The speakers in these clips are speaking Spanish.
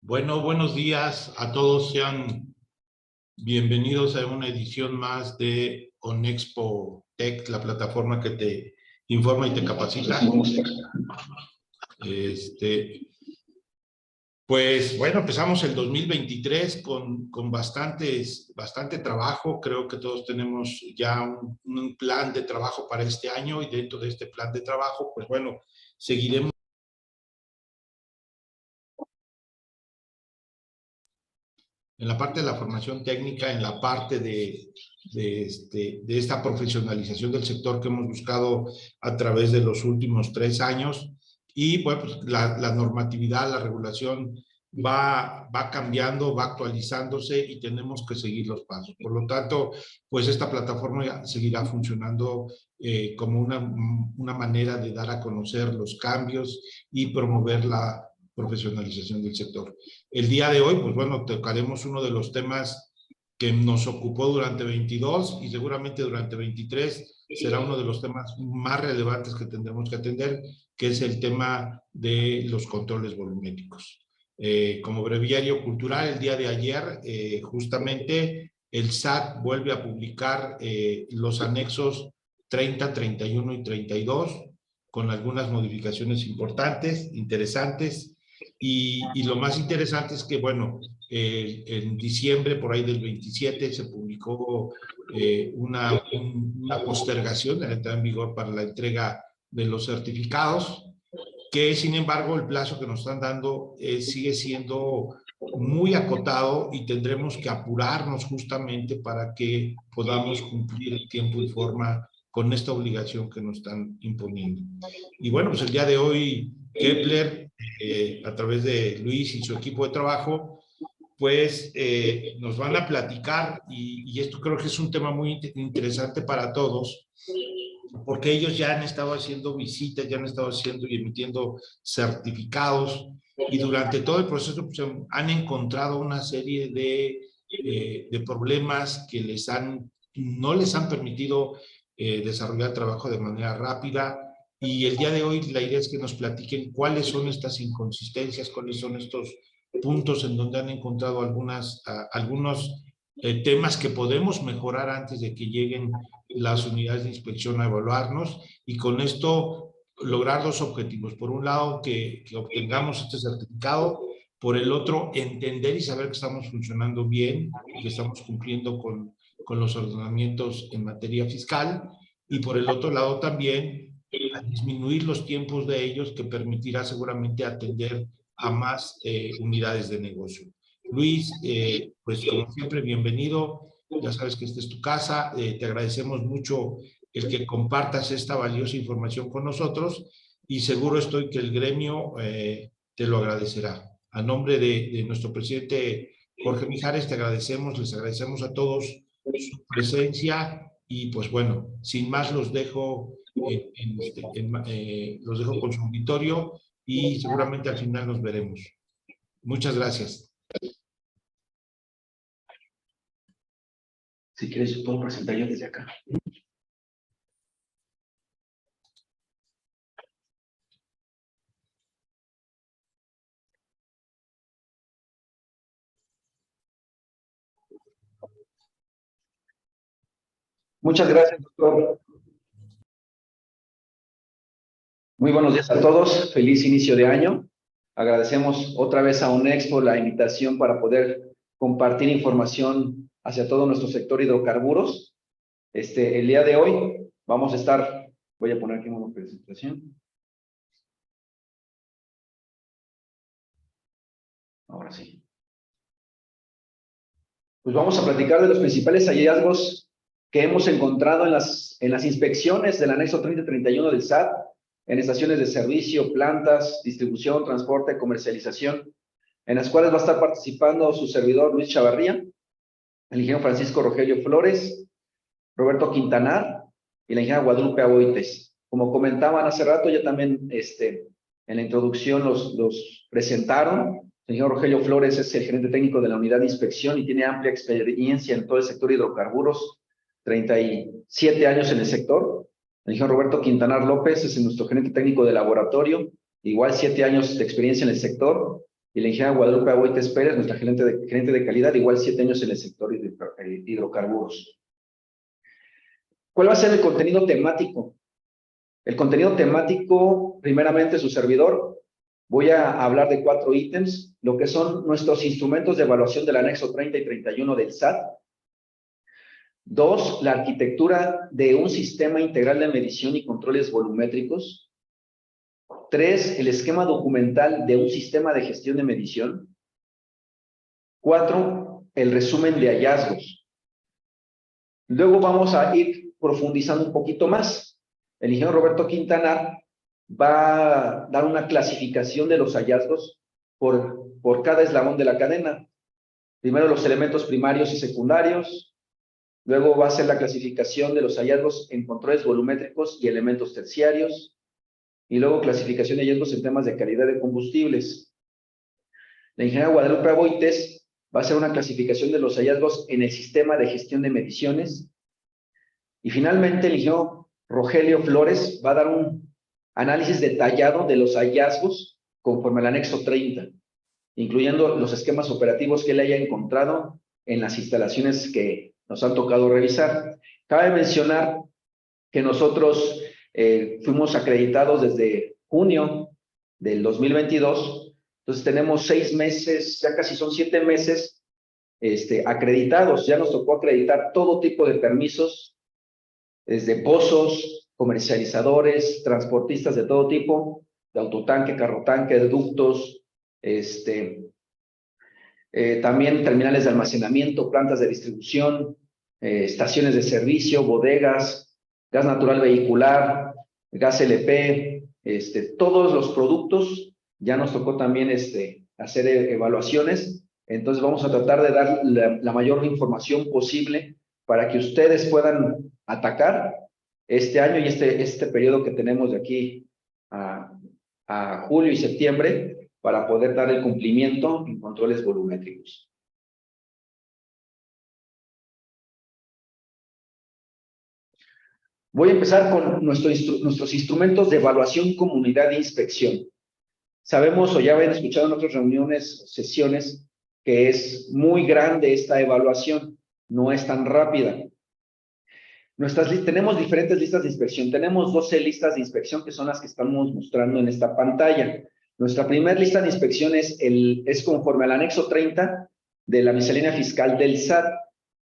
Bueno, buenos días a todos. Sean bienvenidos a una edición más de ONEXPO Tech, la plataforma que te informa y te capacita. Pues bueno, empezamos el 2023 con bastante trabajo. Creo que todos tenemos ya un plan de trabajo para este año y dentro de este plan de trabajo, pues bueno, seguiremos en la parte de la formación técnica, en la parte de esta profesionalización del sector que hemos buscado a través de los últimos 3 años. Y bueno, pues la normatividad, la regulación va cambiando, va actualizándose y tenemos que seguir los pasos. Por lo tanto, pues esta plataforma seguirá funcionando como una manera de dar a conocer los cambios y promover la profesionalización del sector. El día de hoy, pues bueno, tocaremos uno de los temas que nos ocupó durante 22 y seguramente durante 23 será uno de los temas más relevantes que tendremos que atender, que es el tema de los controles volumétricos. Como breviario cultural, el día de ayer, justamente, el SAT vuelve a publicar los anexos 30, 31 y 32, con algunas modificaciones importantes, interesantes. Y lo más interesante es que, bueno, en diciembre, por ahí del 27, se publicó una postergación de la entrada en vigor para la entrega de los certificados, que sin embargo el plazo que nos están dando sigue siendo muy acotado y tendremos que apurarnos justamente para que podamos cumplir en tiempo y forma con esta obligación que nos están imponiendo. Y bueno, pues el día de hoy Kepler, a través de Luis y su equipo de trabajo, pues nos van a platicar, y esto creo que es un tema muy interesante para todos, porque ellos ya han estado haciendo visitas, ya han estado haciendo y emitiendo certificados, y durante todo el proceso pues, han encontrado una serie de problemas que no les han permitido desarrollar trabajo de manera rápida. Y el día de hoy la idea es que nos platiquen cuáles son estas inconsistencias, cuáles son estos puntos en donde han encontrado algunos temas que podemos mejorar antes de que lleguen las unidades de inspección a evaluarnos, y con esto lograr dos objetivos. Por un lado, que obtengamos este certificado; por el otro, entender y saber que estamos funcionando bien y que estamos cumpliendo con los ordenamientos en materia fiscal; y por el otro lado también, a disminuir los tiempos de ellos, que permitirá seguramente atender a más unidades de negocio. Luis, pues como siempre, bienvenido. Ya sabes que esta es tu casa. Te agradecemos mucho el que compartas esta valiosa información con nosotros, y seguro estoy que el gremio te lo agradecerá. A nombre de nuestro presidente Jorge Mijares, les agradecemos a todos su presencia, y pues bueno, sin más los dejo, los dejo con su auditorio, y seguramente al final nos veremos. Muchas gracias. Si quieres, puedo presentar yo desde acá. Muchas gracias, doctor. Muy buenos días a todos. Feliz inicio de año. Agradecemos otra vez a ONEXPO la invitación para poder compartir información hacia todo nuestro sector hidrocarburos. El día de hoy vamos a estar, voy a poner aquí una presentación. Ahora sí. Pues vamos a platicar de los principales hallazgos que hemos encontrado en las inspecciones del anexo 3031 del SAT, en estaciones de servicio, plantas, distribución, transporte, comercialización, en las cuales va a estar participando su servidor Luis Chavarría, el ingeniero Francisco Rogelio Flores, Roberto Quintanar y la ingeniera Guadalupe Aboites. Como comentaban hace rato, ya también en la introducción los presentaron. El ingeniero Rogelio Flores es el gerente técnico de la unidad de inspección y tiene amplia experiencia en todo el sector hidrocarburos, 37 años en el sector. El ingeniero Roberto Quintanar López es nuestro gerente técnico de laboratorio, igual 7 años de experiencia en el sector. y la ingeniera Guadalupe Aboites Pérez, nuestra gerente de calidad, igual 7 años en el sector hidrocarburos. ¿Cuál va a ser el contenido temático? El contenido temático, primeramente su servidor, voy a hablar de 4 ítems, lo que son nuestros instrumentos de evaluación del anexo 30 y 31 del SAT. 2, la arquitectura de un sistema integral de medición y controles volumétricos. 3, el esquema documental de un sistema de gestión de medición. 4, el resumen de hallazgos. Luego vamos a ir profundizando un poquito más. El ingeniero Roberto Quintanar va a dar una clasificación de los hallazgos por cada eslabón de la cadena. Primero los elementos primarios y secundarios. Luego va a ser la clasificación de los hallazgos en controles volumétricos y elementos terciarios. Y luego clasificación de hallazgos en temas de calidad de combustibles. La ingeniera Guadalupe Aboites va a hacer una clasificación de los hallazgos en el sistema de gestión de mediciones. Y finalmente el ingeniero Rogelio Flores va a dar un análisis detallado de los hallazgos conforme al anexo 30, incluyendo los esquemas operativos que él haya encontrado en las instalaciones que nos han tocado revisar. Cabe mencionar que nosotros fuimos acreditados desde junio del 2022, entonces tenemos 6 meses, ya casi son 7 meses acreditados. Ya nos tocó acreditar todo tipo de permisos, desde pozos, comercializadores, transportistas de todo tipo, de autotanque, carrotanque, de ductos, también terminales de almacenamiento, plantas de distribución, estaciones de servicio, bodegas, gas natural vehicular, gas LP, todos los productos. Ya nos tocó también hacer evaluaciones. Entonces vamos a tratar de dar la mayor información posible para que ustedes puedan atacar este año y este periodo que tenemos de aquí a julio y septiembre, para poder dar el cumplimiento en controles volumétricos. Voy a empezar con nuestros instrumentos de evaluación, comunidad e inspección. Sabemos, o ya habían escuchado en otras reuniones, sesiones, que es muy grande esta evaluación, no es tan rápida. Tenemos diferentes listas de inspección. Tenemos 12 listas de inspección que son las que estamos mostrando en esta pantalla. Nuestra primera lista de inspección es conforme al anexo 30 de la miscelánea fiscal del SAT,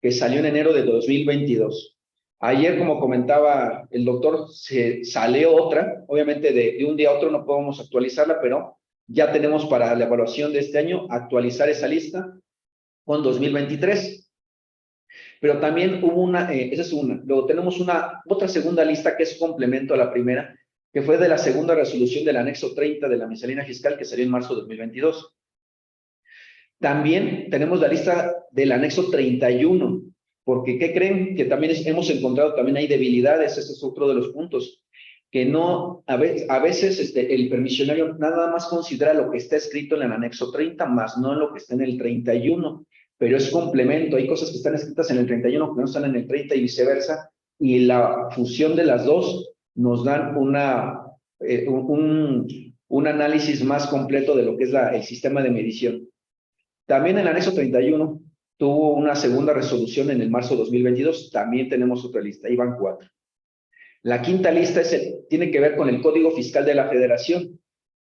que salió en enero de 2022. Ayer, como comentaba el doctor, se salió otra. Obviamente de un día a otro no podemos actualizarla, pero ya tenemos para la evaluación de este año actualizar esa lista con 2023. Pero también hubo esa es una. Luego tenemos otra segunda lista que es complemento a la primera, que fue de la segunda resolución del anexo 30 de la miscelánea fiscal que salió en marzo de 2022. También tenemos la lista del anexo 31, porque ¿qué creen? Que también hemos encontrado también hay debilidades. Ese es otro de los puntos, que no, a veces el permisionario nada más considera lo que está escrito en el anexo 30, más no lo que está en el 31. Pero es complemento. Hay cosas que están escritas en el 31 que no están en el 30 y viceversa, y la fusión de las dos nos dan un análisis más completo de lo que es el sistema de medición. También el anexo 31 tuvo una segunda resolución en el marzo de 2022, también tenemos otra lista, ahí van 4. La quinta lista tiene que ver con el Código Fiscal de la Federación,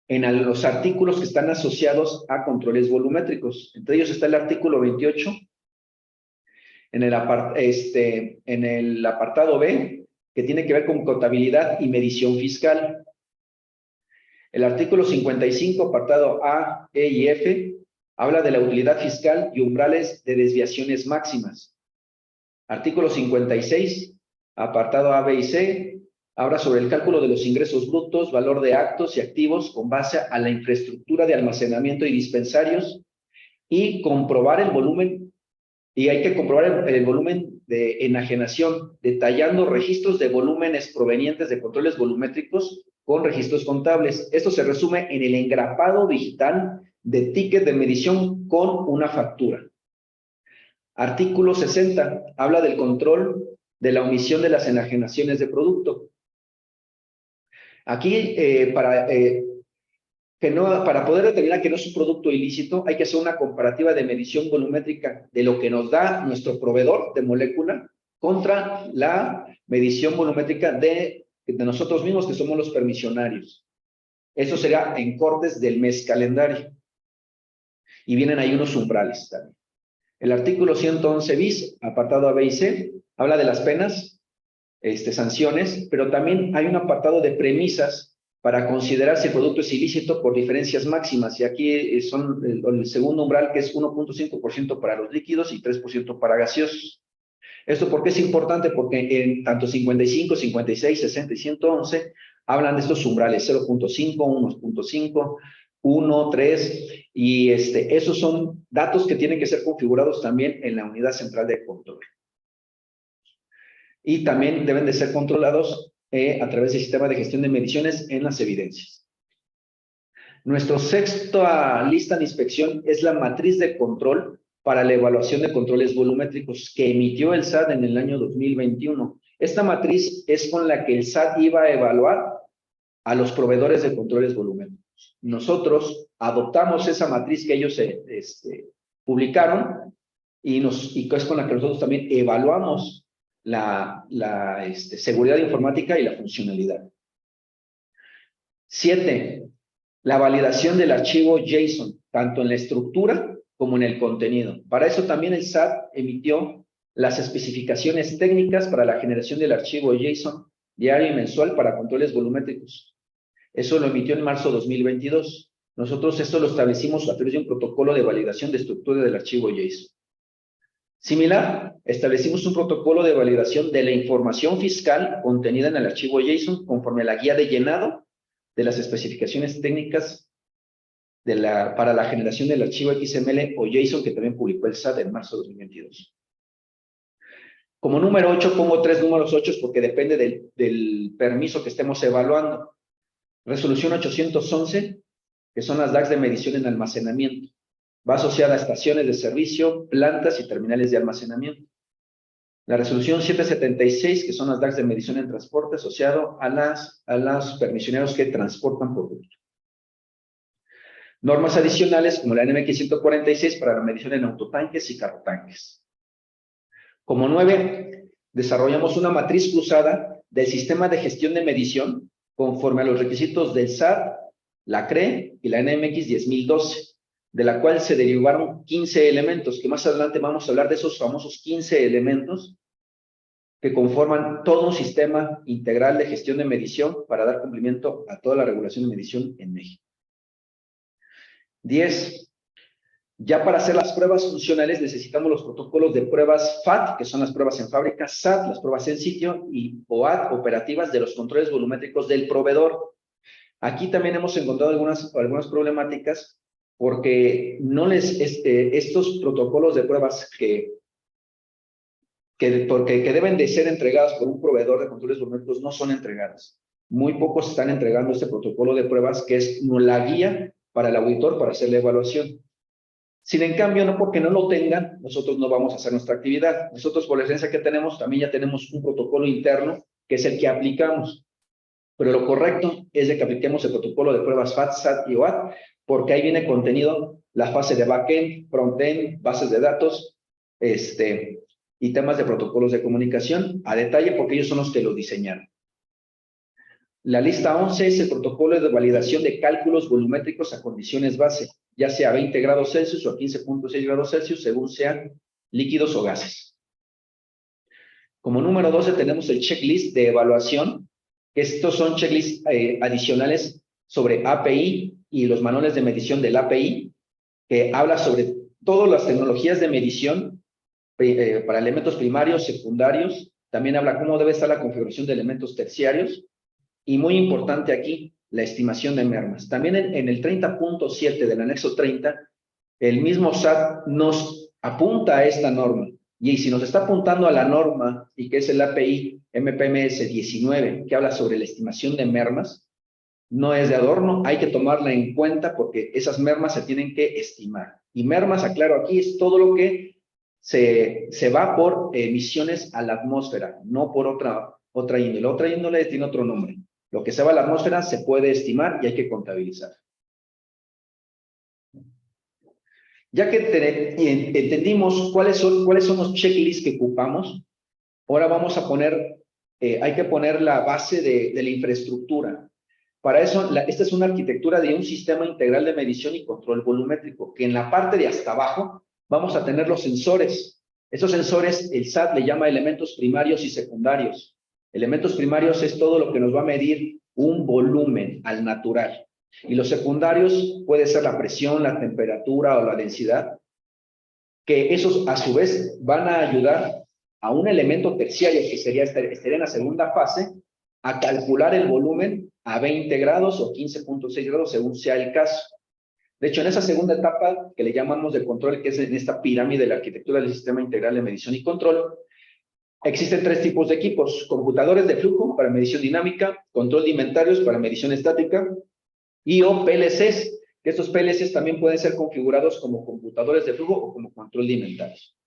en los artículos que están asociados a controles volumétricos. Entre ellos está el artículo 28, en el apartado B, que tiene que ver con contabilidad y medición fiscal. El artículo 55, apartado A, E y F, habla de la utilidad fiscal y umbrales de desviaciones máximas. Artículo 56, apartado A, B y C, habla sobre el cálculo de los ingresos brutos, valor de actos y activos con base a la infraestructura de almacenamiento y dispensarios, y comprobar el volumen, y hay que comprobar el volumen de enajenación, detallando registros de volúmenes provenientes de controles volumétricos con registros contables. Esto se resume en el engrapado digital de ticket de medición con una factura. Artículo 60, habla del control de la omisión de las enajenaciones de producto. Aquí, ¿qué para poder determinar que no es un producto ilícito, hay que hacer una comparativa de medición volumétrica de lo que nos da nuestro proveedor de molécula contra la medición volumétrica de nosotros mismos, que somos los permisionarios. Eso será en cortes del mes calendario. Y vienen ahí unos umbrales también. El artículo 111 bis, apartado A, B y C, habla de las penas, sanciones, pero también hay un apartado de premisas para considerar si el producto es ilícito por diferencias máximas. Y aquí son el segundo umbral, que es 1.5% para los líquidos y 3% para gaseosos. ¿Esto por qué es importante? Porque en tanto 55, 56, 60 y 111 hablan de estos umbrales 0.5, 1.5, 1, 3, y esos son datos que tienen que ser configurados también en la unidad central de control. Y también deben de ser controlados a través del sistema de gestión de mediciones en las evidencias. Nuestra sexta lista de inspección es la matriz de control para la evaluación de controles volumétricos que emitió el SAT en el año 2021. Esta matriz es con la que el SAT iba a evaluar a los proveedores de controles volumétricos. Nosotros adoptamos esa matriz que ellos publicaron y es con la que nosotros también evaluamos la seguridad informática y la funcionalidad. 7. La validación del archivo JSON, tanto en la estructura como en el contenido. Para eso también el SAT emitió las especificaciones técnicas para la generación del archivo JSON diario y mensual para controles volumétricos. Eso lo emitió en marzo de 2022. Nosotros esto lo establecimos a través de un protocolo de validación de estructura del archivo JSON. Similar, establecimos un protocolo de validación de la información fiscal contenida en el archivo JSON conforme a la guía de llenado de las especificaciones técnicas para la generación del archivo XML o JSON que también publicó el SAT en marzo de 2022. Como número 8 pongo 3 números 8 porque depende del permiso que estemos evaluando. Resolución 811, que son las DACs de medición en almacenamiento. Va asociada a estaciones de servicio, plantas y terminales de almacenamiento. La resolución 776, que son las DACs de medición en transporte, asociado a los permisioneros que transportan producto. Normas adicionales, como la NMX 146, para la medición en autotanques y carrotanques. Como 9, desarrollamos una matriz cruzada del sistema de gestión de medición conforme a los requisitos del SAT, la CRE y la NMX 10012, de la cual se derivaron 15 elementos, que más adelante vamos a hablar de esos famosos 15 elementos que conforman todo un sistema integral de gestión de medición para dar cumplimiento a toda la regulación de medición en México. 10. Ya para hacer las pruebas funcionales necesitamos los protocolos de pruebas FAT, que son las pruebas en fábrica, SAT, las pruebas en sitio, y OAT, operativas de los controles volumétricos del proveedor. Aquí también hemos encontrado algunas problemáticas porque estos protocolos de pruebas que deben de ser entregados por un proveedor de controles volumétricos no son entregados. Muy pocos están entregando este protocolo de pruebas que es la guía para el auditor para hacer la evaluación. Sin en cambio, no porque no lo tengan, nosotros no vamos a hacer nuestra actividad. Nosotros, por la licencia que tenemos, también ya tenemos un protocolo interno, que es el que aplicamos. Pero lo correcto es de que apliquemos el protocolo de pruebas FAT, SAT y OAT, porque ahí viene contenido la fase de backend, frontend, bases de datos, y temas de protocolos de comunicación a detalle, porque ellos son los que lo diseñaron. La lista 11 es el protocolo de validación de cálculos volumétricos a condiciones base, ya sea a 20 grados Celsius o a 15.6 grados Celsius, según sean líquidos o gases. Como número 12 tenemos el checklist de evaluación, que estos son checklists adicionales sobre API y los manuales de medición del API, que habla sobre todas las tecnologías de medición para elementos primarios, secundarios. También habla cómo debe estar la configuración de elementos terciarios. Y muy importante aquí, la estimación de mermas. También en el 30.7 del anexo 30, el mismo SAT nos apunta a esta norma. Y si nos está apuntando a la norma, y que es el API MPMS 19, que habla sobre la estimación de mermas, no es de adorno, hay que tomarla en cuenta porque esas mermas se tienen que estimar. Y mermas, aclaro aquí, es todo lo que se va por emisiones a la atmósfera, no por otra índole. Otra índole tiene otro nombre. Lo que se va a la atmósfera se puede estimar y hay que contabilizar. Ya que entendimos cuáles son los checklists que ocupamos, ahora vamos a poner, hay que poner la base de la infraestructura. Para eso, esta es una arquitectura de un sistema integral de medición y control volumétrico, que en la parte de hasta abajo vamos a tener los sensores. Esos sensores, el SAT le llama elementos primarios y secundarios. Elementos primarios es todo lo que nos va a medir un volumen al natural. Y los secundarios puede ser la presión, la temperatura o la densidad, que esos a su vez van a ayudar a un elemento terciario, que estaría en la segunda fase, a calcular el volumen a 20 grados o 15.6 grados, según sea el caso. De hecho, en esa segunda etapa, que le llamamos de control, que es en esta pirámide de la arquitectura del sistema integral de medición y control, existen 3 tipos de equipos: computadores de flujo para medición dinámica, control de inventarios para medición estática, y o PLCs, que estos PLCs también pueden ser configurados como computadores de flujo o como control de inventarios.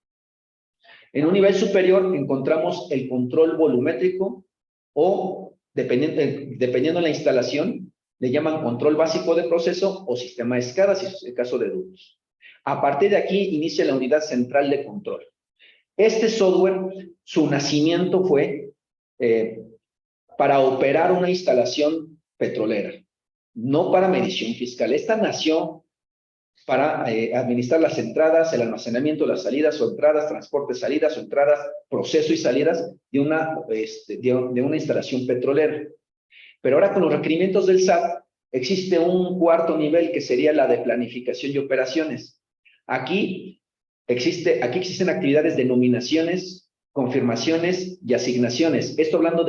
En un nivel superior encontramos el control volumétrico, o dependiendo de la instalación, le llaman control básico de proceso o sistema de escala, si es el caso de ductos. A partir de aquí inicia la unidad central de control. Este software, su nacimiento fue para operar una instalación petrolera, no para medición fiscal. Esta nació para administrar las entradas, el almacenamiento, las salidas o entradas, transporte, salidas o entradas, proceso y salidas de una instalación petrolera. Pero ahora, con los requerimientos del SAT, existe un cuarto nivel, que sería la de planificación y operaciones. Aquí existen actividades de nominaciones, confirmaciones y asignaciones. Esto hablando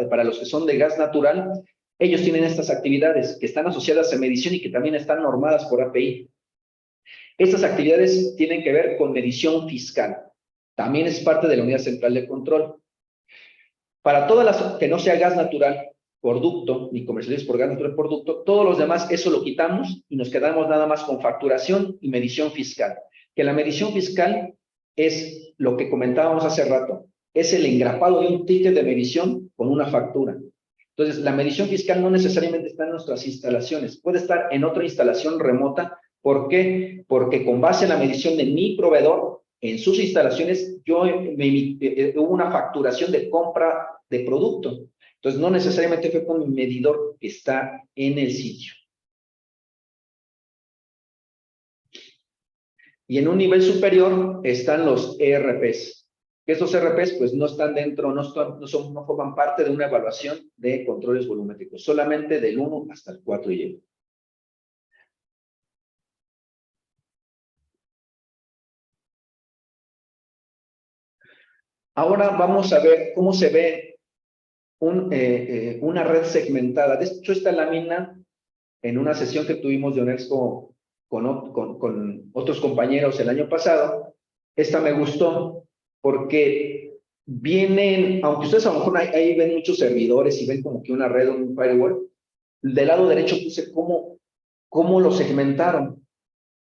para los que son de gas natural, ellos tienen estas actividades que están asociadas a medición y que también están normadas por API. Estas actividades tienen que ver con medición fiscal. También es parte de la unidad central de control. Para todas las que no sea gas natural por ducto, ni comercializados por gas natural por ducto, todos los demás, eso lo quitamos y nos quedamos nada más con facturación y medición fiscal. Que la medición fiscal es lo que comentábamos hace rato, es el engrapado de un ticket de medición con una factura. Entonces, la medición fiscal no necesariamente está en nuestras instalaciones, puede estar en otra instalación remota. ¿Por qué? Porque con base en la medición de mi proveedor, en sus instalaciones, hubo una facturación de compra de producto. Entonces, no necesariamente fue con mi medidor que está en el sitio. Y en un nivel superior están los ERPs. Estos ERPs pues no están dentro, no forman parte de una evaluación de controles volumétricos, solamente del 1 hasta el 4 llega. Ahora vamos a ver cómo se ve una red segmentada. De hecho, esta lámina, en una sesión que tuvimos de Onexpo con otros compañeros el año pasado, esta me gustó porque vienen, aunque ustedes a lo mejor ahí ven muchos servidores y ven como que una red o un firewall, del lado derecho puse cómo lo segmentaron.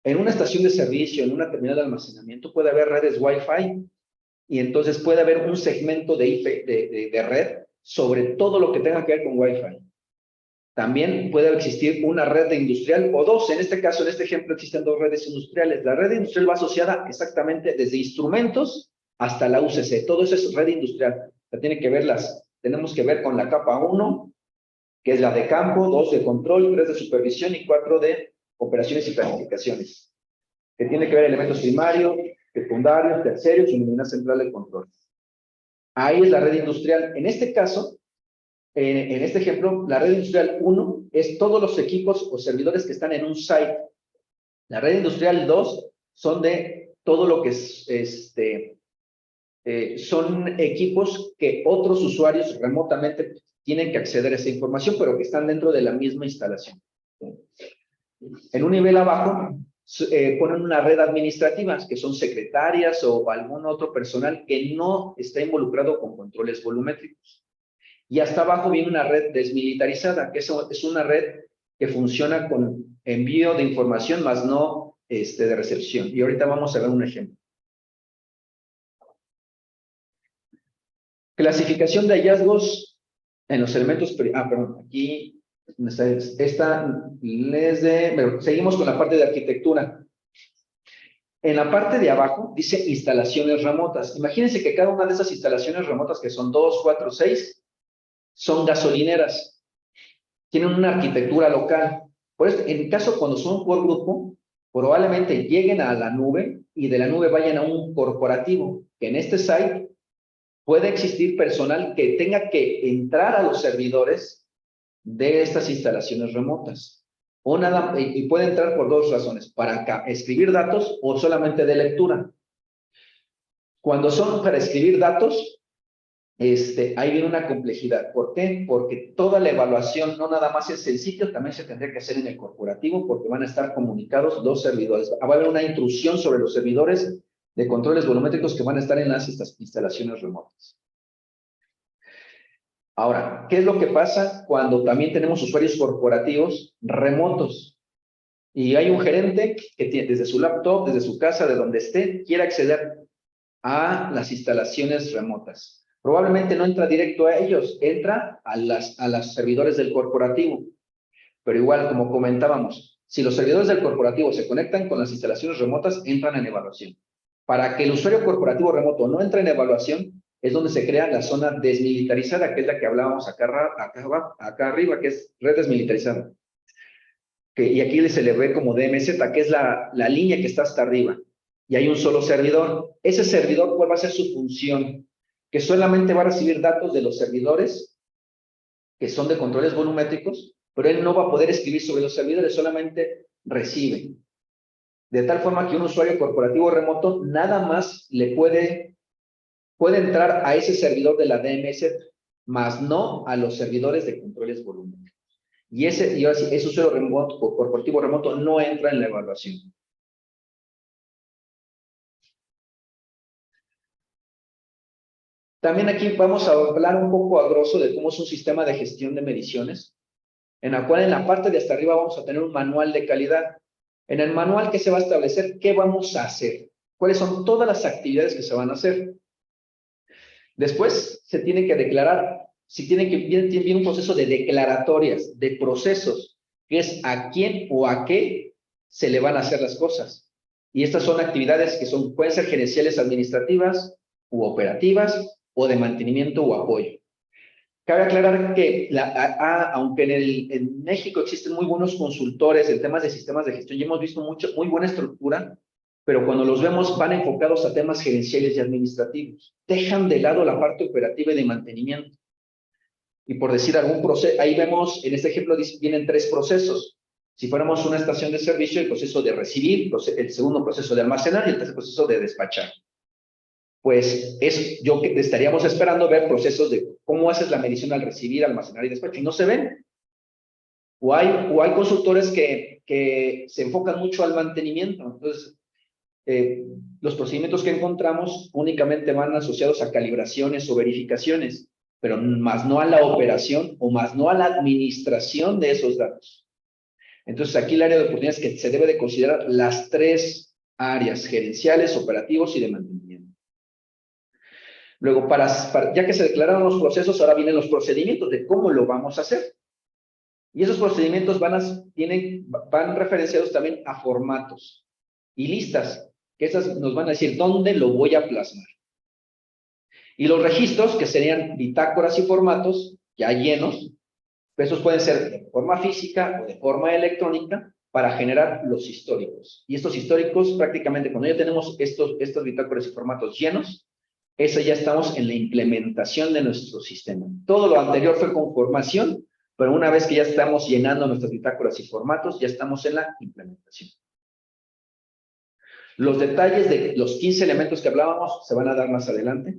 En una estación de servicio, en una terminal de almacenamiento, puede haber redes Wi-Fi, y entonces puede haber un segmento de red sobre todo lo que tenga que ver con Wi-Fi. También puede existir una red de industrial o dos. En este caso, en este ejemplo, existen 2 redes industriales. La red industrial va asociada exactamente desde instrumentos hasta la UCC. Todo eso es red industrial. Tenemos que ver con la capa 1, que es la de campo, 2 de control, 3 de supervisión y 4 de operaciones y planificaciones, que tiene que ver elementos primarios, secundarios, terciarios y unidad central de control. Ahí es la red industrial. En este caso, en este ejemplo, la red industrial 1 es todos los equipos o servidores que están en un site. La red industrial 2 son de todo lo que son equipos que otros usuarios remotamente tienen que acceder a esa información, pero que están dentro de la misma instalación. En un nivel abajo, ponen una red administrativa, que son secretarias o algún otro personal que no está involucrado con controles volumétricos. Y hasta abajo viene una red desmilitarizada, que es una red que funciona con envío de información, más no de recepción. Y ahorita vamos a ver un ejemplo. Clasificación de hallazgos en los elementos... perdón, aquí seguimos con la parte de arquitectura. En la parte de abajo dice instalaciones remotas. Imagínense que cada una de esas instalaciones remotas, que son 2, 4, 6, son gasolineras. Tienen una arquitectura local. Por eso, en caso cuando son por grupo, probablemente lleguen a la nube y de la nube vayan a un corporativo, que en este site puede existir personal que tenga que entrar a los servidores de estas instalaciones remotas. Y puede entrar por dos razones, para escribir datos o solamente de lectura. Cuando son para escribir datos, ahí viene una complejidad. ¿Por qué? Porque toda la evaluación no nada más es el sitio, también se tendría que hacer en el corporativo porque van a estar comunicados los servidores. Va a haber una intrusión sobre los servidores de controles volumétricos que van a estar en estas instalaciones remotas. Ahora, ¿qué es lo que pasa cuando también tenemos usuarios corporativos remotos? Y hay un gerente que tiene, desde su laptop, desde su casa, de donde esté, quiere acceder a las instalaciones remotas. Probablemente no entra directo a ellos, entra a los servidores del corporativo. Pero igual, como comentábamos, si los servidores del corporativo se conectan con las instalaciones remotas, entran en evaluación. Para que el usuario corporativo remoto no entre en evaluación, es donde se crea la zona desmilitarizada, que es la que hablábamos acá arriba, que es red desmilitarizada. Y aquí se le ve como DMZ, que es la línea que está hasta arriba. Y hay un solo servidor. Ese servidor, ¿cuál va a ser su función? Que solamente va a recibir datos de los servidores, que son de controles volumétricos, pero él no va a poder escribir sobre los servidores, solamente recibe. De tal forma que un usuario corporativo remoto nada más le puede entrar a ese servidor de la DMZ, más no a los servidores de controles volumétricos. Y ese usuario remoto o corporativo remoto no entra en la evaluación. También aquí vamos a hablar un poco a grosso de cómo es un sistema de gestión de mediciones, en la cual en la parte de hasta arriba vamos a tener un manual de calidad. En el manual, ¿qué se va a establecer? ¿Qué vamos a hacer? ¿Cuáles son todas las actividades que se van a hacer? Después se tiene que declarar, viene un proceso de declaratorias, de procesos, que es a quién o a qué se le van a hacer las cosas. Y estas son actividades que pueden ser gerenciales administrativas u operativas o de mantenimiento o apoyo. Cabe aclarar que, aunque en México existen muy buenos consultores en temas de sistemas de gestión, y hemos visto muy buena estructura, pero cuando los vemos van enfocados a temas gerenciales y administrativos. Dejan de lado la parte operativa y de mantenimiento. Y por decir algún proceso, ahí vemos, en este ejemplo vienen 3 procesos. Si fuéramos una estación de servicio, el proceso de recibir, el segundo proceso de almacenar y el tercer proceso de despachar. Pues estaríamos esperando ver procesos de cómo haces la medición al recibir, almacenar y despacho, y no se ven. O hay consultores que se enfocan mucho al mantenimiento. Entonces, los procedimientos que encontramos únicamente van asociados a calibraciones o verificaciones, pero más no a la operación o más no a la administración de esos datos. Entonces, aquí el área de oportunidad es que se debe de considerar las 3 áreas, gerenciales, operativos y de mantenimiento. Luego, ya que se declararon los procesos, ahora vienen los procedimientos de cómo lo vamos a hacer. Y esos procedimientos van referenciados también a formatos y listas, que esas nos van a decir dónde lo voy a plasmar. Y los registros, que serían bitácoras y formatos ya llenos, esos pueden ser de forma física o de forma electrónica para generar los históricos. Y estos históricos, prácticamente, cuando ya tenemos estos bitácoras y formatos llenos, ya estamos en la implementación de nuestro sistema. Todo lo anterior fue con formación, pero una vez que ya estamos llenando nuestras bitácoras y formatos, ya estamos en la implementación. Los detalles de los 15 elementos que hablábamos se van a dar más adelante.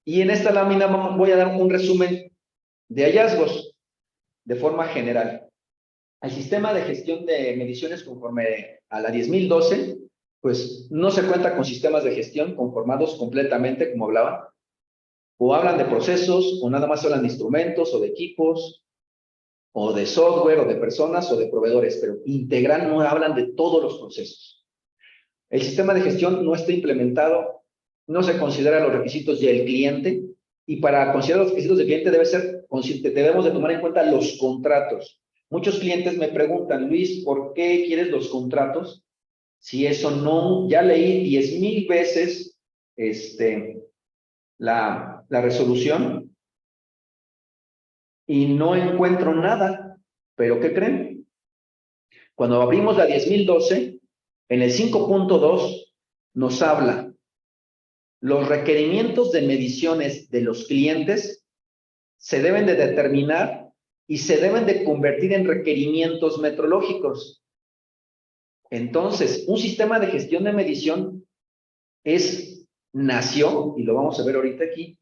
Y en esta lámina voy a dar un resumen de hallazgos de forma general. El sistema de gestión de mediciones conforme a la 10.012, pues no se cuenta con sistemas de gestión conformados completamente, como hablaba. O hablan de procesos, o nada más hablan de instrumentos, o de equipos, o de software, o de personas, o de proveedores, pero integral no hablan de todos los procesos. El sistema de gestión no está implementado, no se considera los requisitos del cliente, y para considerar los requisitos del cliente debemos de tomar en cuenta los contratos. Muchos clientes me preguntan, Luis, ¿por qué quieres los contratos? Si eso no, ya leí 10,000 veces la resolución y no encuentro nada. ¿Pero qué creen? Cuando abrimos la 10,012, en el 5.2 nos habla los requerimientos de mediciones de los clientes se deben de determinar y se deben de convertir en requerimientos metrológicos. Entonces, un sistema de gestión de medición nació, y lo vamos a ver ahorita aquí,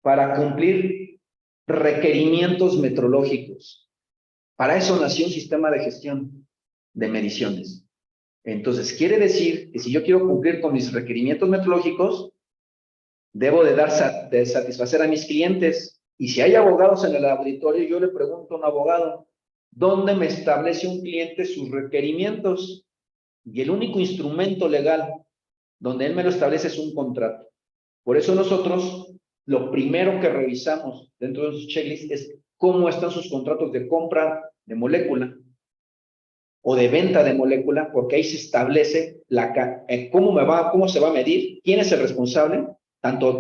para cumplir requerimientos metrológicos. Para eso nació un sistema de gestión de mediciones. Entonces, quiere decir que si yo quiero cumplir con mis requerimientos metrológicos, debo de satisfacer a mis clientes. Y si hay abogados en el auditorio, yo le pregunto a un abogado, ¿dónde me establece un cliente sus requerimientos? Y el único instrumento legal donde él me lo establece es un contrato. Por eso nosotros, lo primero que revisamos dentro de sus checklists es cómo están sus contratos de compra de molécula o de venta de molécula, porque ahí se establece cómo se va a medir, quién es el responsable,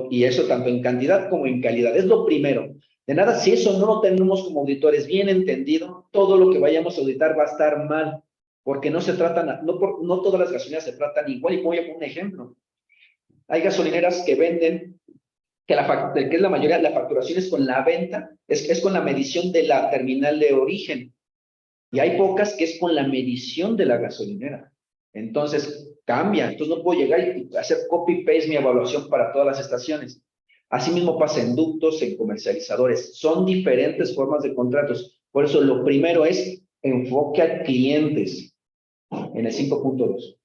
y eso tanto en cantidad como en calidad. Es lo primero. De nada, si eso no lo tenemos como auditores bien entendido, todo lo que vayamos a auditar va a estar mal, porque no todas las gasolineras se tratan igual. Y voy a poner un ejemplo. Hay gasolineras que venden, que es la mayoría, la facturación es con la venta, es con la medición de la terminal de origen. Y hay pocas que es con la medición de la gasolinera. Entonces, cambia. Entonces, no puedo llegar y hacer copy-paste mi evaluación para todas las estaciones. Asimismo pasa en ductos, en comercializadores. Son diferentes formas de contratos. Por eso, lo primero es enfoque a clientes en el 5.2.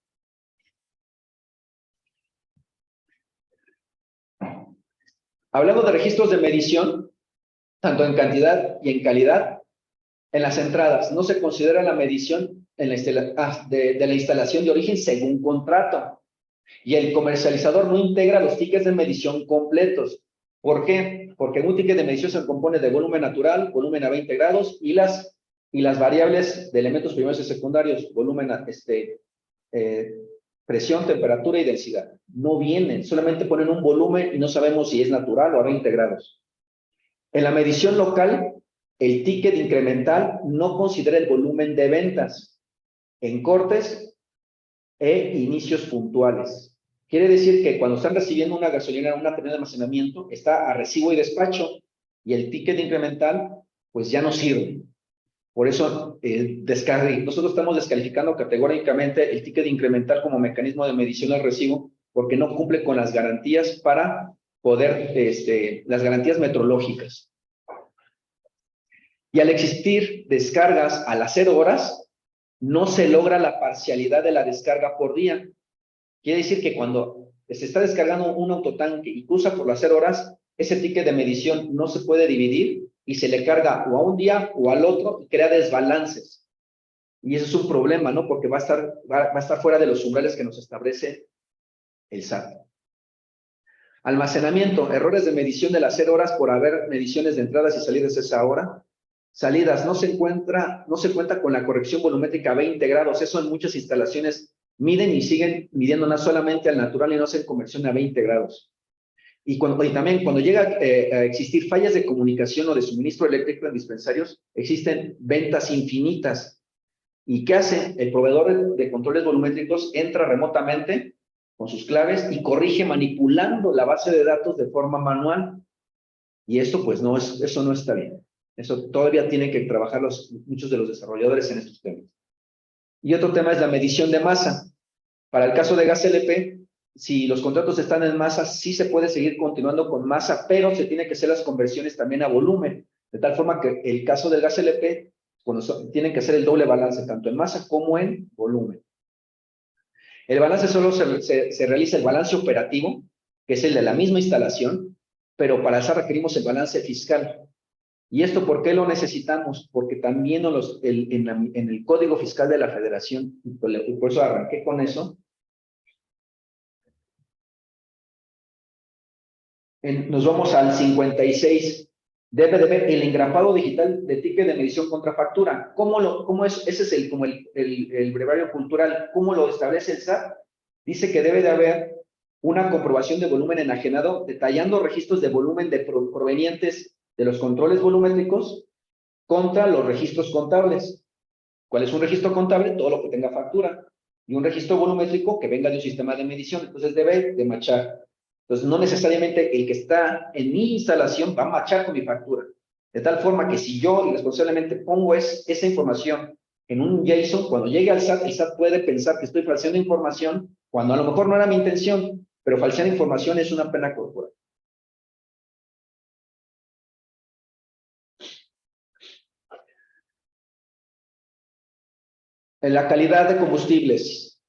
Hablando de registros de medición, tanto en cantidad y en calidad, en las entradas no se considera la medición de la instalación de origen según contrato. Y el comercializador no integra los tickets de medición completos. ¿Por qué? Porque un ticket de medición se compone de volumen natural, volumen a 20 grados y las variables de elementos primeros y secundarios, volumen, presión, temperatura y densidad. No vienen, solamente ponen un volumen y no sabemos si es natural o a 20 grados. En la medición local, el ticket incremental no considera el volumen de ventas en cortes e inicios puntuales. Quiere decir que cuando están recibiendo una gasolinera, una terminal de almacenamiento, está a recibo y despacho, y el ticket incremental, pues ya no sirve. Por eso, nosotros estamos descalificando categóricamente el ticket incremental como mecanismo de medición al recibo, porque no cumple con las garantías para poder, las garantías metrológicas. Y al existir descargas a las 0 horas, no se logra la parcialidad de la descarga por día. Quiere decir que cuando se está descargando un autotanque y cruza por las 0 horas, ese ticket de medición no se puede dividir y se le carga o a un día o al otro y crea desbalances. Y eso es un problema, ¿no? Porque va a estar fuera de los umbrales que nos establece el SAT. Almacenamiento, errores de medición de las 0 horas por haber mediciones de entradas y salidas a esa hora. Salidas, no se cuenta con la corrección volumétrica a 20 grados. Eso en muchas instalaciones miden y siguen midiendo no solamente al natural y no hacen conversión a 20 grados. Y también cuando llega a existir fallas de comunicación o de suministro eléctrico en dispensarios, existen ventas infinitas. ¿Y qué hace? El proveedor de controles volumétricos entra remotamente con sus claves y corrige manipulando la base de datos de forma manual. Y esto pues eso no está bien. Eso todavía tienen que trabajar muchos de los desarrolladores en estos temas. Y otro tema es la medición de masa. Para el caso de gas LP, si los contratos están en masa, sí se puede seguir continuando con masa, pero se tiene que hacer las conversiones también a volumen. De tal forma que el caso del gas LP, tienen que hacer el doble balance, tanto en masa como en volumen. El balance solo se realiza el balance operativo, que es el de la misma instalación, pero para eso requerimos el balance fiscal. ¿Y esto por qué lo necesitamos? Porque también en el Código Fiscal de la Federación, y por eso arranqué con eso, Nos vamos al 56. Debe de ver el engrapado digital de ticket de medición contra factura. ¿Cómo es? Ese es como el brevario cultural. ¿Cómo lo establece el SAT? Dice que debe de haber una comprobación de volumen enajenado, detallando registros de volumen provenientes de los controles volumétricos contra los registros contables. ¿Cuál es un registro contable? Todo lo que tenga factura. Y un registro volumétrico que venga de un sistema de medición. Entonces debe de machar. Entonces no necesariamente el que está en mi instalación va a machar con mi factura. De tal forma que si yo irresponsablemente pongo esa información en un JSON, cuando llegue al SAT, el SAT puede pensar que estoy falseando información, cuando a lo mejor no era mi intención, pero falsear información es una pena corporal. En la calidad de combustibles,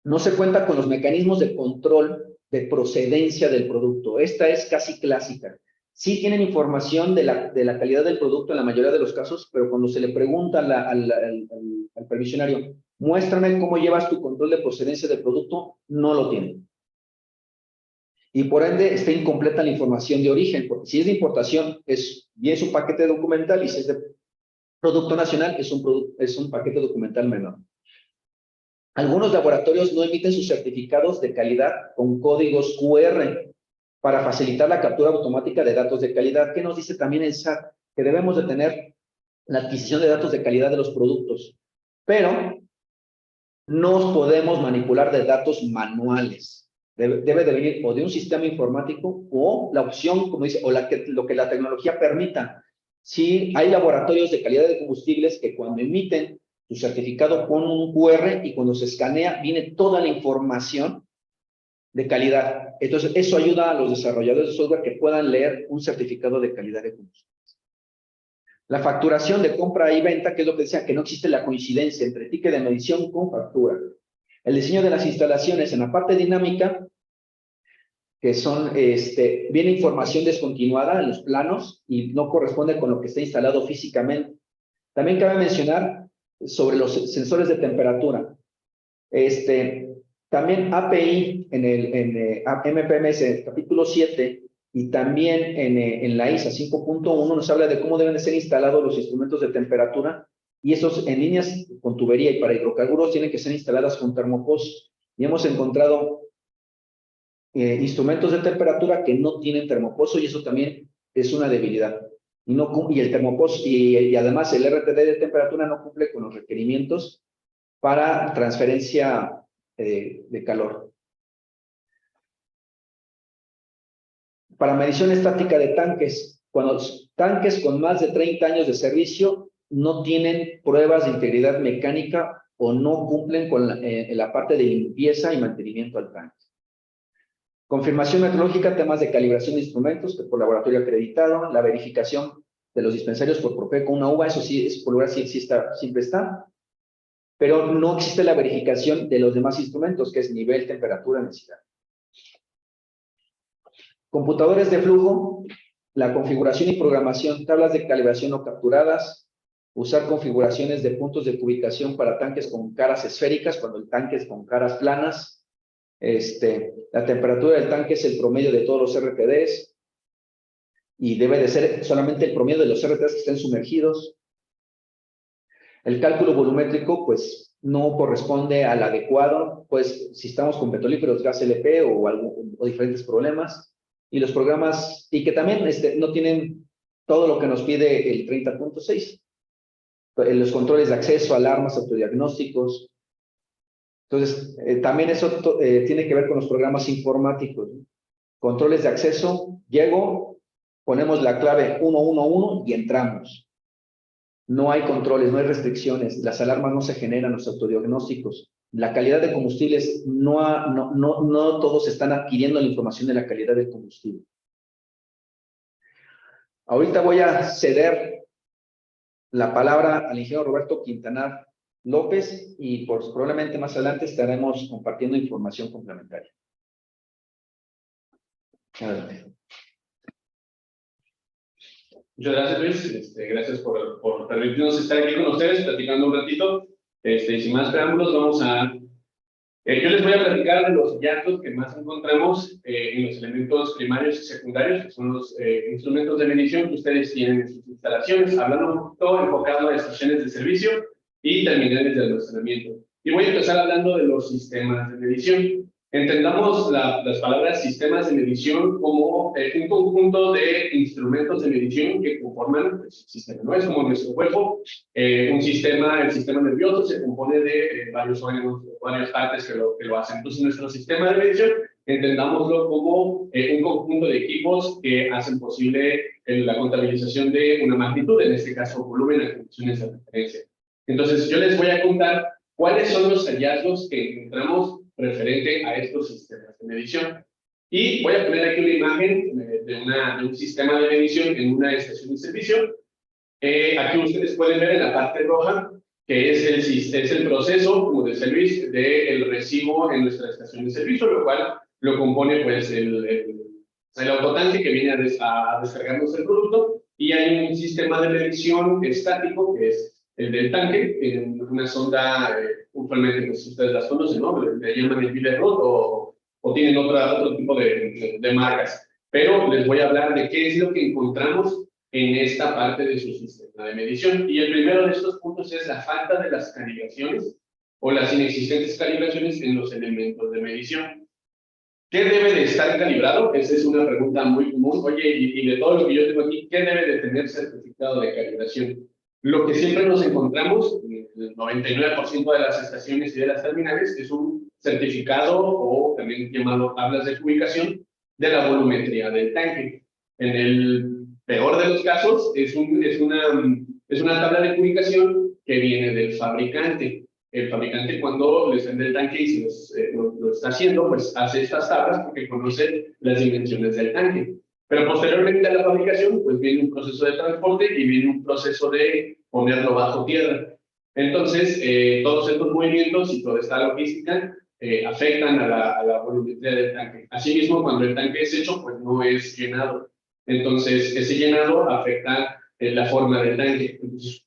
no se cuenta con los mecanismos de control de procedencia del producto. Esta es casi clásica. Sí tienen información de la calidad del producto en la mayoría de los casos, pero cuando se le pregunta al previsionario, muéstrame cómo llevas tu control de procedencia del producto, no lo tienen. Y por ende está incompleta la información de origen, porque si es de importación, es un paquete documental, y si es de producto nacional, es un paquete documental menor. Algunos laboratorios no emiten sus certificados de calidad con códigos QR para facilitar la captura automática de datos de calidad. ¿Qué nos dice también el SAT? Que debemos de tener la adquisición de datos de calidad de los productos, pero no podemos manipular de datos manuales. Debe de venir o de un sistema informático o la opción, como dice, o lo que la tecnología permita. Sí, hay laboratorios de calidad de combustibles que cuando emiten su certificado ponen un QR y cuando se escanea viene toda la información de calidad. Entonces, eso ayuda a los desarrolladores de software que puedan leer un certificado de calidad de combustibles. La facturación de compra y venta, que es lo que decía, que no existe la coincidencia entre ticket de medición con factura. El diseño de las instalaciones en la parte dinámica, que son, viene información descontinuada en los planos y no corresponde con lo que está instalado físicamente. También cabe mencionar sobre los sensores de temperatura. También API en MPMS capítulo 7 y también en la ISA 5.1 nos habla de cómo deben de ser instalados los instrumentos de temperatura y esos en líneas con tubería y para hidrocarburos tienen que ser instaladas con termopos. Y hemos encontrado instrumentos de temperatura que no tienen termopozo y eso también es una debilidad. Y el termopozo y además el RTD de temperatura no cumple con los requerimientos para transferencia de calor. Para medición estática de tanques, cuando tanques con más de 30 años de servicio no tienen pruebas de integridad mecánica o no cumplen con la parte de limpieza y mantenimiento al tanque. Confirmación metrológica, temas de calibración de instrumentos que por laboratorio acreditado, la verificación de los dispensarios por Profeco, una uva, eso sí, es por lugar sí siempre está, pero no existe la verificación de los demás instrumentos, que es nivel, temperatura, densidad. Computadores de flujo, la configuración y programación, tablas de calibración no capturadas, usar configuraciones de puntos de ubicación para tanques con caras esféricas, cuando el tanque es con caras planas. La temperatura del tanque es el promedio de todos los RTDs y debe de ser solamente el promedio de los RTDs que estén sumergidos. El cálculo volumétrico, pues, no corresponde al adecuado, pues, si estamos con petrolíferos, gas LP o diferentes problemas. Y los programas, y que también no tienen todo lo que nos pide el 30.6. Los controles de acceso, alarmas, autodiagnósticos. Entonces, también eso tiene que ver con los programas informáticos. Controles de acceso, llego, ponemos la clave 111 y entramos. No hay controles, no hay restricciones, las alarmas no se generan, los autodiagnósticos. La calidad de combustibles, no todos están adquiriendo la información de la calidad del combustible. Ahorita voy a ceder la palabra al ingeniero Roberto Quintanar López y probablemente más adelante estaremos compartiendo información complementaria. Adelante. Muchas gracias, Luis. Gracias por permitirnos estar aquí con ustedes, platicando un ratito. Sin más preámbulos, vamos a Yo les voy a platicar de los hallazgos que más encontramos en los elementos primarios y secundarios, que son los instrumentos de medición que ustedes tienen en sus instalaciones, hablando un poquito enfocado a estaciones de servicio y terminales de almacenamiento. Y voy a empezar hablando de los sistemas de medición. Entendamos las palabras sistemas de medición como un conjunto de instrumentos de medición que conforman pues, el sistema, ¿no? Es como nuestro cuerpo, el sistema nervioso se compone de varios órganos, varias partes que lo hacen. Entonces, nuestro sistema de medición, entendámoslo como un conjunto de equipos que hacen posible la contabilización de una magnitud, en este caso volumen a condiciones de referencia. Entonces, yo les voy a contar cuáles son los hallazgos que encontramos referente a estos sistemas de medición. Y voy a poner aquí una imagen de un sistema de medición en una estación de servicio. Aquí ustedes pueden ver en la parte roja que es el proceso, como decía Luis, del recibo en nuestra estación de servicio, lo cual lo compone pues el autotanque que viene a descargarnos el producto, y hay un sistema de medición estático que es el del tanque, en una sonda, usualmente pues ustedes las conocen, ¿no? Le llaman el Billerud o tienen otro tipo de marcas. Pero les voy a hablar de qué es lo que encontramos en esta parte de su sistema de medición. Y el primero de estos puntos es la falta de las calibraciones o las inexistentes calibraciones en los elementos de medición. ¿Qué debe de estar calibrado? Esa es una pregunta muy común. Oye, y de todo lo que yo tengo aquí, ¿qué debe de tener certificado de calibración? Lo que siempre nos encontramos, el 99% de las estaciones y de las terminales, es un certificado o también llamado tablas de ubicación de la volumetría del tanque. En el peor de los casos, es una tabla de ubicación que viene del fabricante. El fabricante, cuando les vende el tanque y lo está haciendo, pues hace estas tablas porque conoce las dimensiones del tanque. Pero posteriormente a la fabricación, pues viene un proceso de transporte y viene un proceso de ponerlo bajo tierra. Entonces, todos estos movimientos y toda esta logística afectan a la volumetría del tanque. Asimismo, cuando el tanque es hecho, pues no es llenado. Entonces, ese llenado afecta la forma del tanque. Entonces,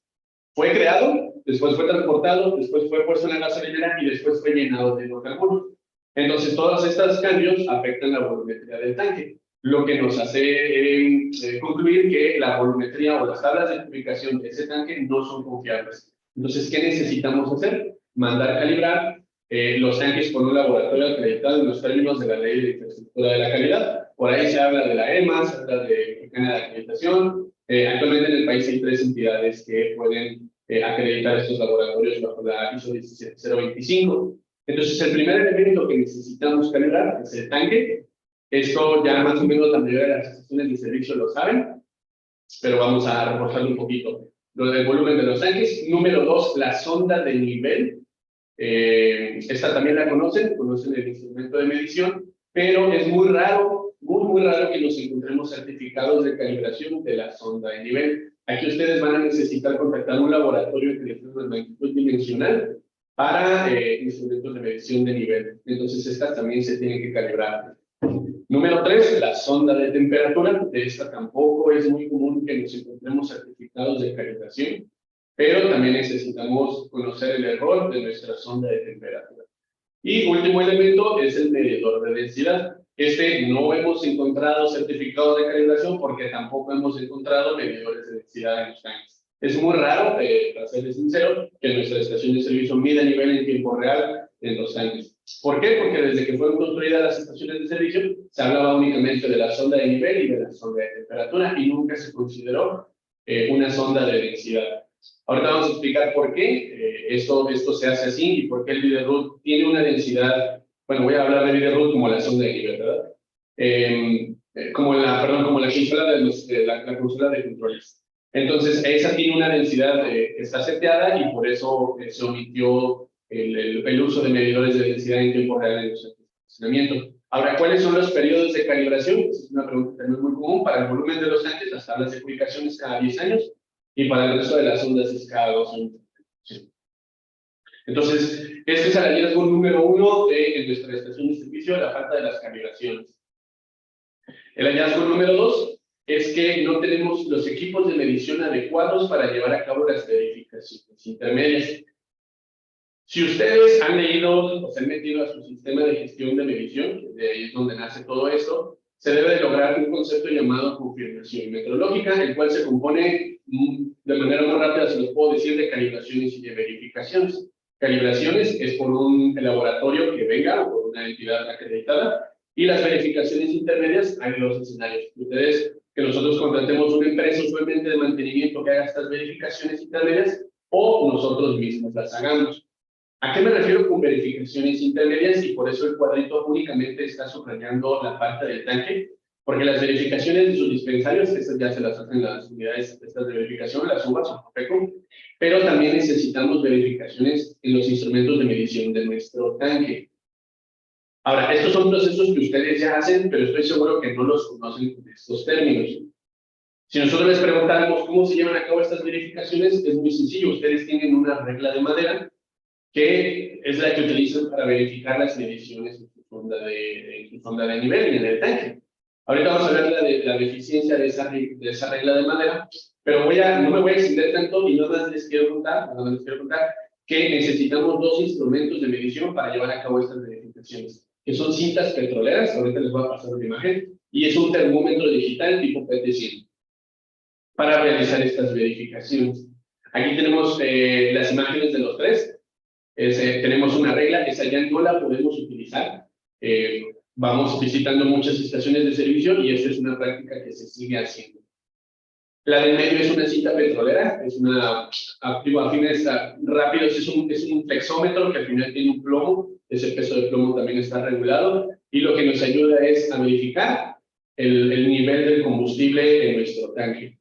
fue creado, después fue transportado, después fue puesto en la gasolinera y después fue llenado de hidrocarburos. Entonces, todos estos cambios afectan la volumetría del tanque, lo que nos hace concluir que la volumetría o las tablas de ubicación de ese tanque no son confiables. Entonces, ¿qué necesitamos hacer? Mandar calibrar los tanques por un laboratorio acreditado en los términos de la Ley de Infraestructura de la Calidad. Por ahí se habla de la EMA, se habla de Mexicana de Acreditación. Actualmente en el país hay 3 entidades que pueden acreditar estos laboratorios bajo la ISO 17025. Entonces, el primer elemento que necesitamos calibrar es el tanque. Esto ya más o menos la mayoría de las estaciones de servicio lo saben, pero vamos a reforzarlo un poquito. Lo del volumen de los tanques. Número 2, la sonda de nivel. Esta también la conocen el instrumento de medición, pero es muy raro que nos encontremos certificados de calibración de la sonda de nivel. Aquí ustedes van a necesitar contactar un laboratorio que les dé una magnitud dimensional para instrumentos de medición de nivel. Entonces, estas también se tienen que calibrar. Número 3, la sonda de temperatura. De esta tampoco es muy común que nos encontremos certificados de calibración, pero también necesitamos conocer el error de nuestra sonda de temperatura. Y último elemento es el medidor de densidad. No hemos encontrado certificados de calibración porque tampoco hemos encontrado medidores de densidad en los tanques. Es muy raro, para serles sincero, que nuestra estación de servicio mida nivel en tiempo real en los tanques. ¿Por qué? Porque desde que fueron construidas las estaciones de servicio, se hablaba únicamente de la sonda de nivel y de la sonda de temperatura y nunca se consideró una sonda de densidad. Ahorita vamos a explicar por qué esto se hace así y por qué el Billerud tiene una densidad. Bueno, voy a hablar de Billerud como la sonda de nivel, ¿verdad? Como la consola la consola de controles. Entonces, esa tiene una densidad que está seteada y por eso se omitió el uso de medidores de densidad en tiempo real en los almacenamientos. Ahora, ¿cuáles son los periodos de calibración? Es una pregunta también muy común. Para el volumen de los tanques, las tablas de ubicación es cada 10 años. Y para el resto de las ondas es cada 2 años. Entonces, este es el hallazgo número 1 de nuestra estación de servicio, la falta de las calibraciones. El hallazgo número 2 es que no tenemos los equipos de medición adecuados para llevar a cabo las verificaciones intermedias. Si ustedes han leído o se han metido a su sistema de gestión de medición, que de ahí es donde nace todo esto, se debe de lograr un concepto llamado confirmación metrológica, el cual se compone de manera muy rápida, se los puedo decir, de calibraciones y de verificaciones. Calibraciones es por un laboratorio que venga o por una entidad acreditada, y las verificaciones intermedias hay dos escenarios. Ustedes, que nosotros contratemos una empresa usualmente de mantenimiento que haga estas verificaciones intermedias, o nosotros mismos las hagamos. ¿A qué me refiero con verificaciones intermedias? Y por eso el cuadrito únicamente está subrayando la parte del tanque, porque las verificaciones de sus dispensarios, estas ya se las hacen las unidades estas de verificación, las UVAs o PECO, pero también necesitamos verificaciones en los instrumentos de medición de nuestro tanque. Ahora, estos son procesos que ustedes ya hacen, pero estoy seguro que no los conocen con estos términos. Si nosotros les preguntáramos cómo se llevan a cabo estas verificaciones, es muy sencillo. Ustedes tienen una regla de madera que es la que utilizan para verificar las mediciones en su sonda de nivel y en el tanque. Ahorita vamos a ver la deficiencia de esa regla de madera, pero no me voy a extender tanto y nada más les quiero contar que necesitamos dos instrumentos de medición para llevar a cabo estas verificaciones, que son cintas petroleras, ahorita les voy a pasar una imagen, y es un termómetro digital tipo PT100 para realizar estas verificaciones. Aquí tenemos las imágenes de los tres. Tenemos una regla, esa ya no la podemos utilizar. Vamos visitando muchas estaciones de servicio y esta es una práctica que se sigue haciendo. La del medio es una cinta petrolera, es una, a fines rápidos, es un flexómetro que al final tiene un plomo, ese peso de plomo también está regulado, y lo que nos ayuda es a verificar el nivel del combustible en nuestro tanque.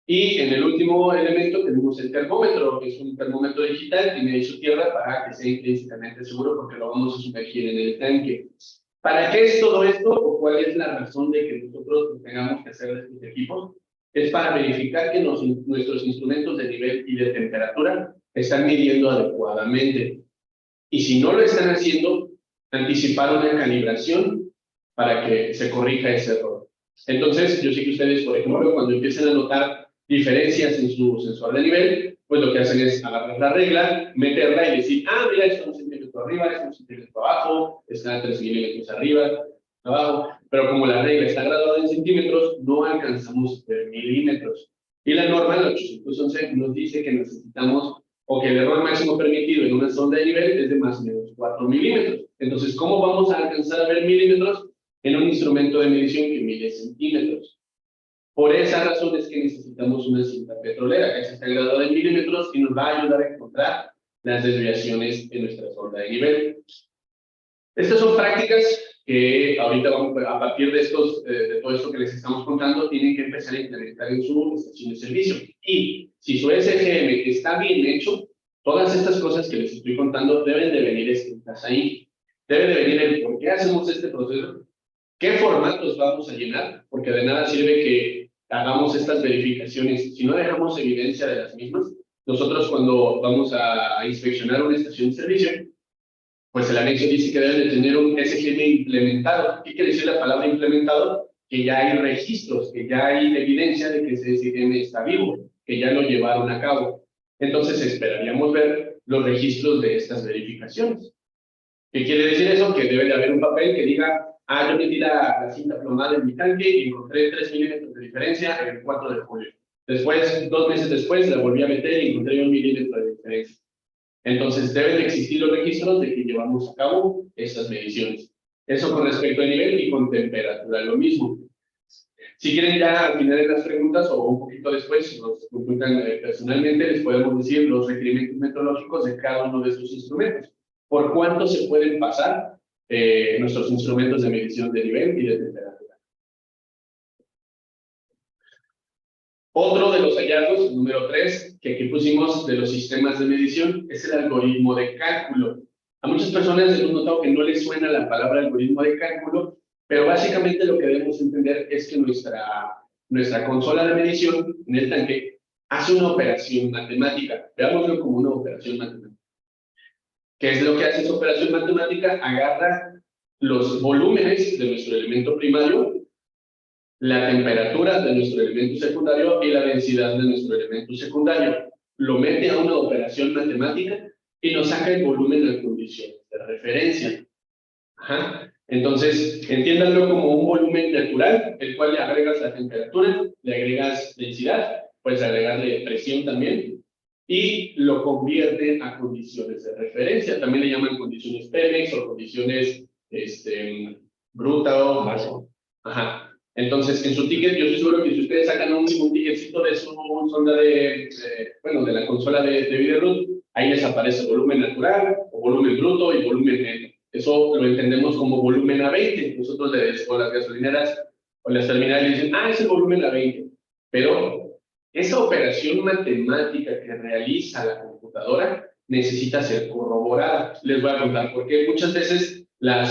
Y en el último elemento tenemos el termómetro, que es un termómetro digital, tiene ahí su tierra para que sea intrínsecamente seguro porque lo vamos a sumergir en el tanque. ¿Para qué es todo esto o cuál es la razón de que nosotros tengamos que hacer estos equipos? Es para verificar que nuestros instrumentos de nivel y de temperatura están midiendo adecuadamente. Y si no lo están haciendo, anticipar una calibración para que se corrija ese error. Entonces, yo sé que ustedes, por ejemplo, cuando empiecen a notar diferencias en su sensor de nivel, pues lo que hacen es agarrar la regla, meterla y decir, mira, esto es 1 centímetro arriba, esto es 1 centímetro abajo, está a 3 milímetros arriba, abajo, pero como la regla está graduada en centímetros, no alcanzamos milímetros. Y la norma, la 811, nos dice que necesitamos, o que el error máximo permitido en una sonda de nivel es de más o menos 4 milímetros. Entonces, ¿cómo vamos a alcanzar a ver milímetros en un instrumento de medición que mide centímetros? Por esa razón es que necesitamos una cinta petrolera que está graduada en milímetros y nos va a ayudar a encontrar las desviaciones en nuestra sonda de nivel. Estas son prácticas que ahorita vamos, a partir de todo esto que les estamos contando, tienen que empezar a implementar en su estación de servicio. Y si su SGM está bien hecho, todas estas cosas que les estoy contando deben de venir escritas ahí. Debe de venir el por qué hacemos este proceso, qué formatos vamos a llenar, porque de nada sirve que hagamos estas verificaciones si no dejamos evidencia de las mismas. Nosotros cuando vamos a inspeccionar una estación de servicio, pues el anexo dice que deben de tener un SGM implementado. ¿Qué quiere decir la palabra implementado? Que ya hay registros, que ya hay evidencia de que ese SGM está vivo, que ya lo llevaron a cabo. Entonces esperaríamos ver los registros de estas verificaciones. ¿Qué quiere decir eso? Que debe de haber un papel que diga, yo metí la cinta plomada en mi tanque y encontré 3 milímetros de diferencia el 4 de julio. Después, 2 meses después, la volví a meter y encontré 1 milímetro de diferencia. Entonces, deben existir los registros de que llevamos a cabo estas mediciones. Eso con respecto al nivel y con temperatura, lo mismo. Si quieren ya al final de las preguntas o un poquito después, si nos consultan personalmente, les podemos decir los requerimientos metrológicos de cada uno de estos instrumentos. ¿Por cuánto se pueden pasar nuestros instrumentos de medición de nivel y de temperatura? Otro de los hallazgos, número 3, que aquí pusimos de los sistemas de medición, es el algoritmo de cálculo. A muchas personas hemos notado que no les suena la palabra algoritmo de cálculo, pero básicamente lo que debemos entender es que nuestra consola de medición en el tanque hace una operación matemática. Veámoslo como una operación matemática. ¿Qué es lo que hace esa operación matemática? Agarra los volúmenes de nuestro elemento primario, la temperatura de nuestro elemento secundario y la densidad de nuestro elemento secundario. Lo mete a una operación matemática y nos saca el volumen de condiciones de referencia. Ajá. Entonces, entiéndanlo como un volumen natural, el cual le agregas la temperatura, le agregas densidad, puedes agregarle presión también, y lo convierte a condiciones de referencia. También le llaman condiciones Pemex o condiciones bruta o... Ajá. Entonces, en su ticket, yo estoy seguro que si ustedes sacan un ticketcito de su sonda de la consola de Videroot, ahí les aparece volumen natural, o volumen bruto y volumen neto. Eso lo entendemos como volumen a 20. Nosotros con las gasolineras o las terminales dicen, es el volumen a 20. Pero esa operación matemática que realiza la computadora necesita ser corroborada. Les voy a contar por qué. Muchas veces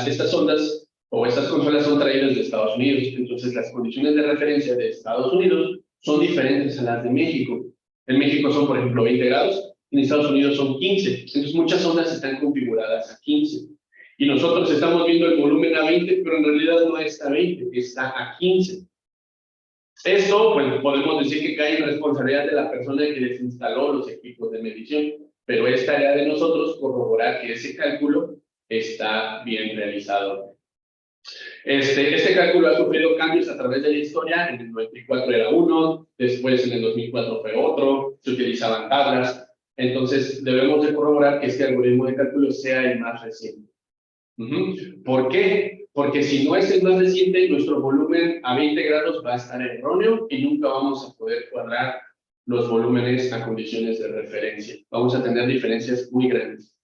estas ondas o estas consolas son traídas de Estados Unidos. Entonces, las condiciones de referencia de Estados Unidos son diferentes a las de México. En México son, por ejemplo, 20 grados. En Estados Unidos son 15. Entonces, muchas ondas están configuradas a 15. Y nosotros estamos viendo el volumen a 20, pero en realidad no está a 20, está a 15. Esto, bueno, podemos decir que cae en responsabilidad de la persona que les instaló los equipos de medición, pero es tarea de nosotros corroborar que ese cálculo está bien realizado. Este cálculo ha sufrido cambios a través de la historia. En el 94 era uno, después en el 2004 fue otro, se utilizaban tablas. Entonces, debemos de corroborar que este algoritmo de cálculo sea el más reciente. ¿Por qué? Porque si no es el más reciente, nuestro volumen a 20 grados va a estar erróneo y nunca vamos a poder cuadrar los volúmenes a condiciones de referencia. Vamos a tener diferencias muy grandes.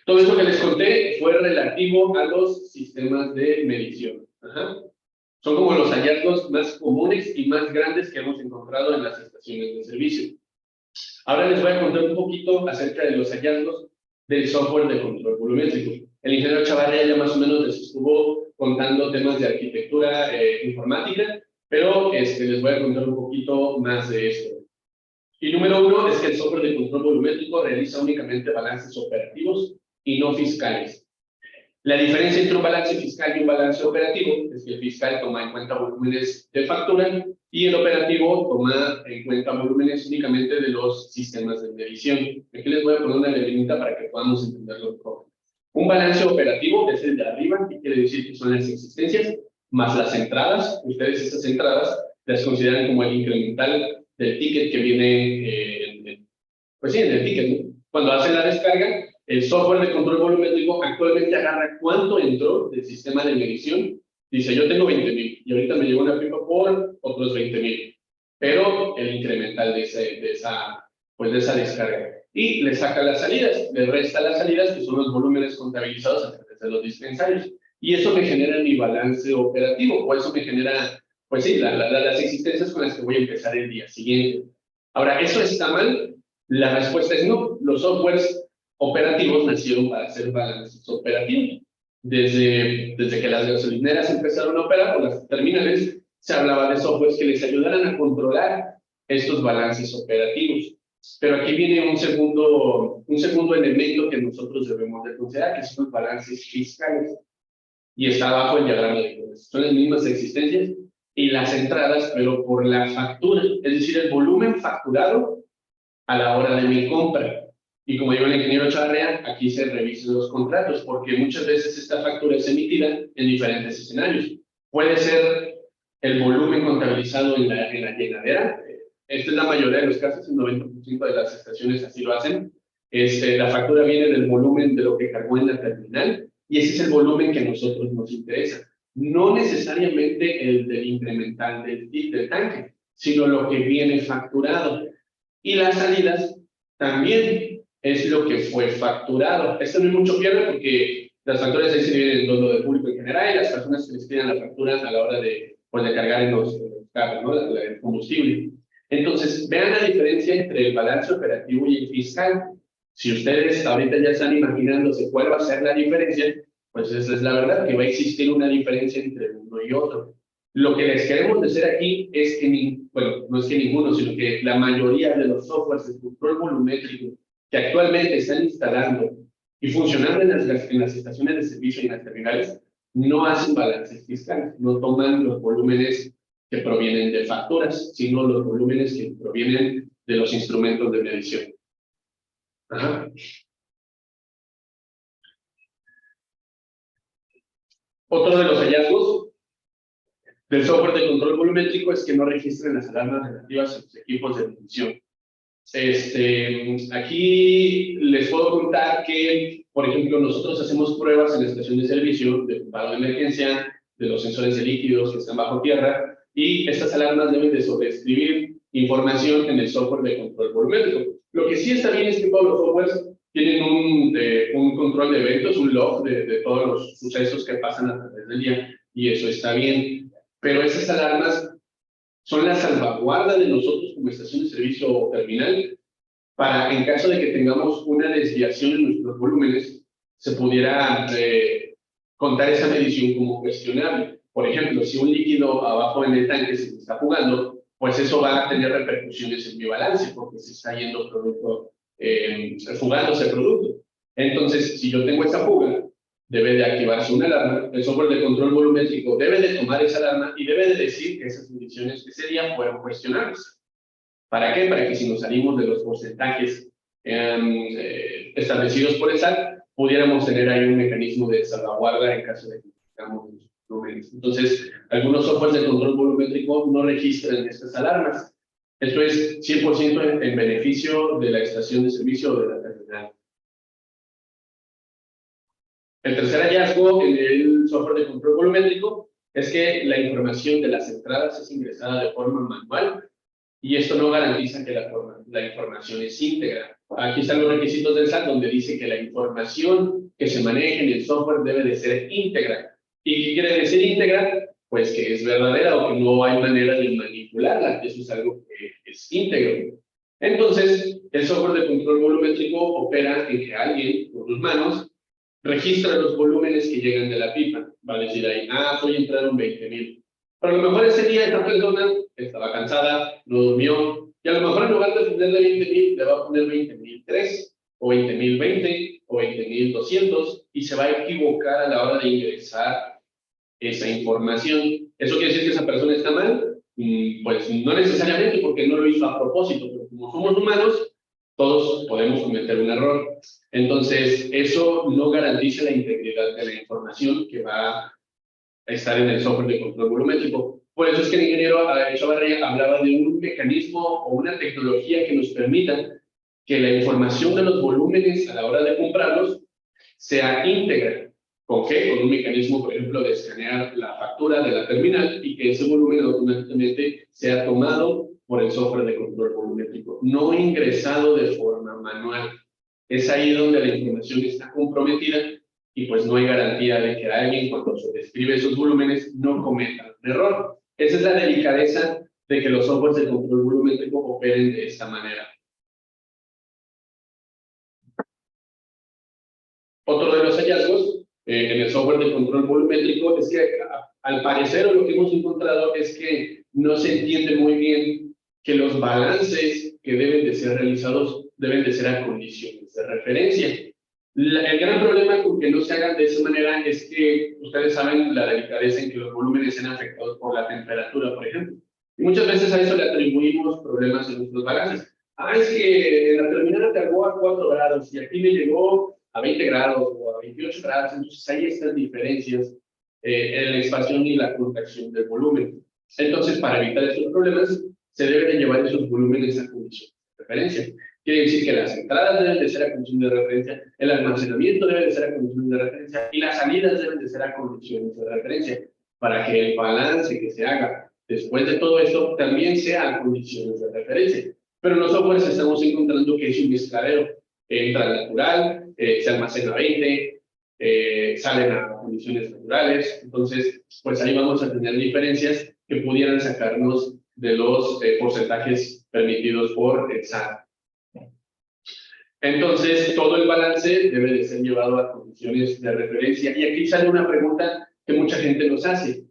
Todo esto que les conté fue relativo a los sistemas de medición. Son como los hallazgos más comunes y más grandes que hemos encontrado en las estaciones de servicio. Ahora les voy a contar un poquito acerca de los hallazgos del software de control volumétrico. El ingeniero Chavarria ya más o menos les estuvo contando temas de arquitectura informática, pero les voy a contar un poquito más de esto. Y número uno es que el software de control volumétrico realiza únicamente balances operativos y no fiscales. La diferencia entre un balance fiscal y un balance operativo es que el fiscal toma en cuenta volúmenes de factura y el operativo toma en cuenta volúmenes únicamente de los sistemas de medición. Aquí les voy a poner una delimitada para que podamos entenderlo mejor. Un balance operativo es el de arriba, que quiere decir que son las existencias, más las entradas. Ustedes esas entradas las consideran como el incremental del ticket que viene, pues sí, en el ticket, ¿no? Cuando hacen la descarga, el software de control volumétrico actualmente agarra cuánto entró del sistema de medición. Dice, yo tengo 20,000 y ahorita me llegó una pipa por otros 20,000. Pero el incremental de esa descarga. Y le saca las salidas, le resta las salidas, que son los volúmenes contabilizados a través de los dispensarios. Y eso me genera mi balance operativo, o eso me genera, pues sí, las existencias con las que voy a empezar el día siguiente. Ahora, ¿eso está mal? La respuesta es no. Los softwares operativos nacieron para hacer balances operativos. Desde que las gasolineras empezaron a operar con las terminales, se hablaba de softwares que les ayudaran a controlar estos balances operativos. Pero aquí viene un segundo elemento que nosotros debemos de considerar, que son los balances fiscales. Y está abajo el diagrama de colores. Son las mismas existencias y las entradas, pero por la factura, es decir, el volumen facturado a la hora de mi compra. Y como dijo el ingeniero Chavarria, aquí se revisan los contratos, porque muchas veces esta factura es emitida en diferentes escenarios. Puede ser el volumen contabilizado en la llenadera. Esta es la mayoría de los casos, el 90% de las estaciones así lo hacen. La factura viene del volumen de lo que cargó en la terminal, y ese es el volumen que a nosotros nos interesa. No necesariamente el del incremental del tanque, sino lo que viene facturado. Y las salidas también es lo que fue facturado. Esto no es mucho pierde porque las facturas ahí se dividen en dos, lo de público en general y las personas que les piden la factura a la hora de cargar en los carros, ¿no? El combustible. Entonces, vean la diferencia entre el balance operativo y el fiscal. Si ustedes ahorita ya están imaginándose cuál va a ser la diferencia, pues esa es la verdad, que va a existir una diferencia entre uno y otro. Lo que les queremos decir aquí es que, bueno, no es que ninguno, sino que la mayoría de los softwares de control volumétrico que actualmente están instalando y funcionando en las estaciones de servicio y en las terminales, no hacen balances fiscales, no toman los volúmenes que provienen de facturas, sino los volúmenes que provienen de los instrumentos de medición. Ajá. Otro de los hallazgos del software de control volumétrico es que no registren las alarmas relativas a los equipos de medición. Aquí les puedo contar que, por ejemplo, nosotros hacemos pruebas en la estación de servicio de paro de emergencia, de los sensores de líquidos que están bajo tierra, y estas alarmas deben de sobreescribir información en el software de control volumétrico. Lo que sí está bien es que todos los softwares tienen un control de eventos, un log de todos los sucesos que pasan a través del día, y eso está bien. Pero esas alarmas son la salvaguarda de nosotros como estación de servicio o terminal para, en caso de que tengamos una desviación en nuestros volúmenes, se pudiera contar esa medición como cuestionable. Por ejemplo, si un líquido abajo en el tanque se está fugando, pues eso va a tener repercusiones en mi balance porque se está yendo producto, fugándose el producto. Entonces, si yo tengo esa fuga, debe de activarse una alarma, el software de control volumétrico debe de tomar esa alarma y debe de decir que esas mediciones ese día fueron cuestionables. ¿Para qué? Para que si nos salimos de los porcentajes establecidos por el SAT, pudiéramos tener ahí un mecanismo de salvaguarda en caso de que tengamos los números. Entonces, algunos softwares de control volumétrico no registran estas alarmas. Esto es 100% en beneficio de la estación de servicio o de la terminal. El tercer hallazgo en el software de control volumétrico es que la información de las entradas es ingresada de forma manual y esto no garantiza que la información es íntegra. Aquí están los requisitos del SAT donde dice que la información que se maneje en el software debe de ser íntegra. ¿Y qué quiere decir íntegra? Pues que es verdadera o que no hay manera de manipularla. Eso es algo que es íntegro. Entonces, el software de control volumétrico opera en que alguien, con sus manos, registra los volúmenes que llegan de la pipa. Va a decir ahí, hoy entraron 20,000. Pero a lo mejor ese día esta persona estaba cansada, no durmió, y a lo mejor en lugar de ponerle 20,000, le va a poner 20,003, o 20,020, o 20,200, y se va a equivocar a la hora de ingresar esa información. ¿Eso quiere decir que esa persona está mal? Pues no necesariamente, porque no lo hizo a propósito, pero como somos humanos, todos podemos cometer un error. Entonces, eso no garantiza la integridad de la información que va a estar en el software de control volumétrico. Por eso es que el ingeniero Chavarría hablaba de un mecanismo o una tecnología que nos permita que la información de los volúmenes a la hora de comprarlos sea íntegra. ¿Con qué? Con un mecanismo, por ejemplo, de escanear la factura de la terminal y que ese volumen automáticamente sea tomado por el software de control volumétrico, no ingresado de forma manual. Es ahí donde la información está comprometida y pues no hay garantía de que alguien cuando se describe esos volúmenes no cometa un error. Esa es la delicadeza de que los softwares de control volumétrico operen de esta manera. Otro de los hallazgos en el software de control volumétrico es que al parecer lo que hemos encontrado es que no se entiende muy bien que los balances que deben de ser realizados deben de ser a condiciones de referencia. El gran problema con que no se hagan de esa manera es que ustedes saben la delicadeza en que los volúmenes sean afectados por la temperatura, por ejemplo. Y muchas veces a eso le atribuimos problemas en nuestros balances. Es que en la terminal cargó a 4 grados y aquí me llegó a 20 grados o a 28 grados. Entonces ahí están diferencias en la expansión y la contracción del volumen. Entonces, para evitar esos problemas, se deben de llevar esos volúmenes a condiciones de referencia. Quiere decir que las entradas deben de ser a condiciones de referencia, el almacenamiento debe de ser a condiciones de referencia y las salidas deben de ser a condiciones de referencia para que el balance que se haga después de todo esto también sea a condiciones de referencia. Pero en los softwares estamos encontrando que es un mezcladero. Entra natural, se almacena a 20, salen a condiciones naturales. Entonces, pues ahí vamos a tener diferencias que pudieran sacarnos de los porcentajes permitidos por el SAT. Entonces, todo el balance debe de ser llevado a condiciones de referencia. Y aquí sale una pregunta que mucha gente nos hace.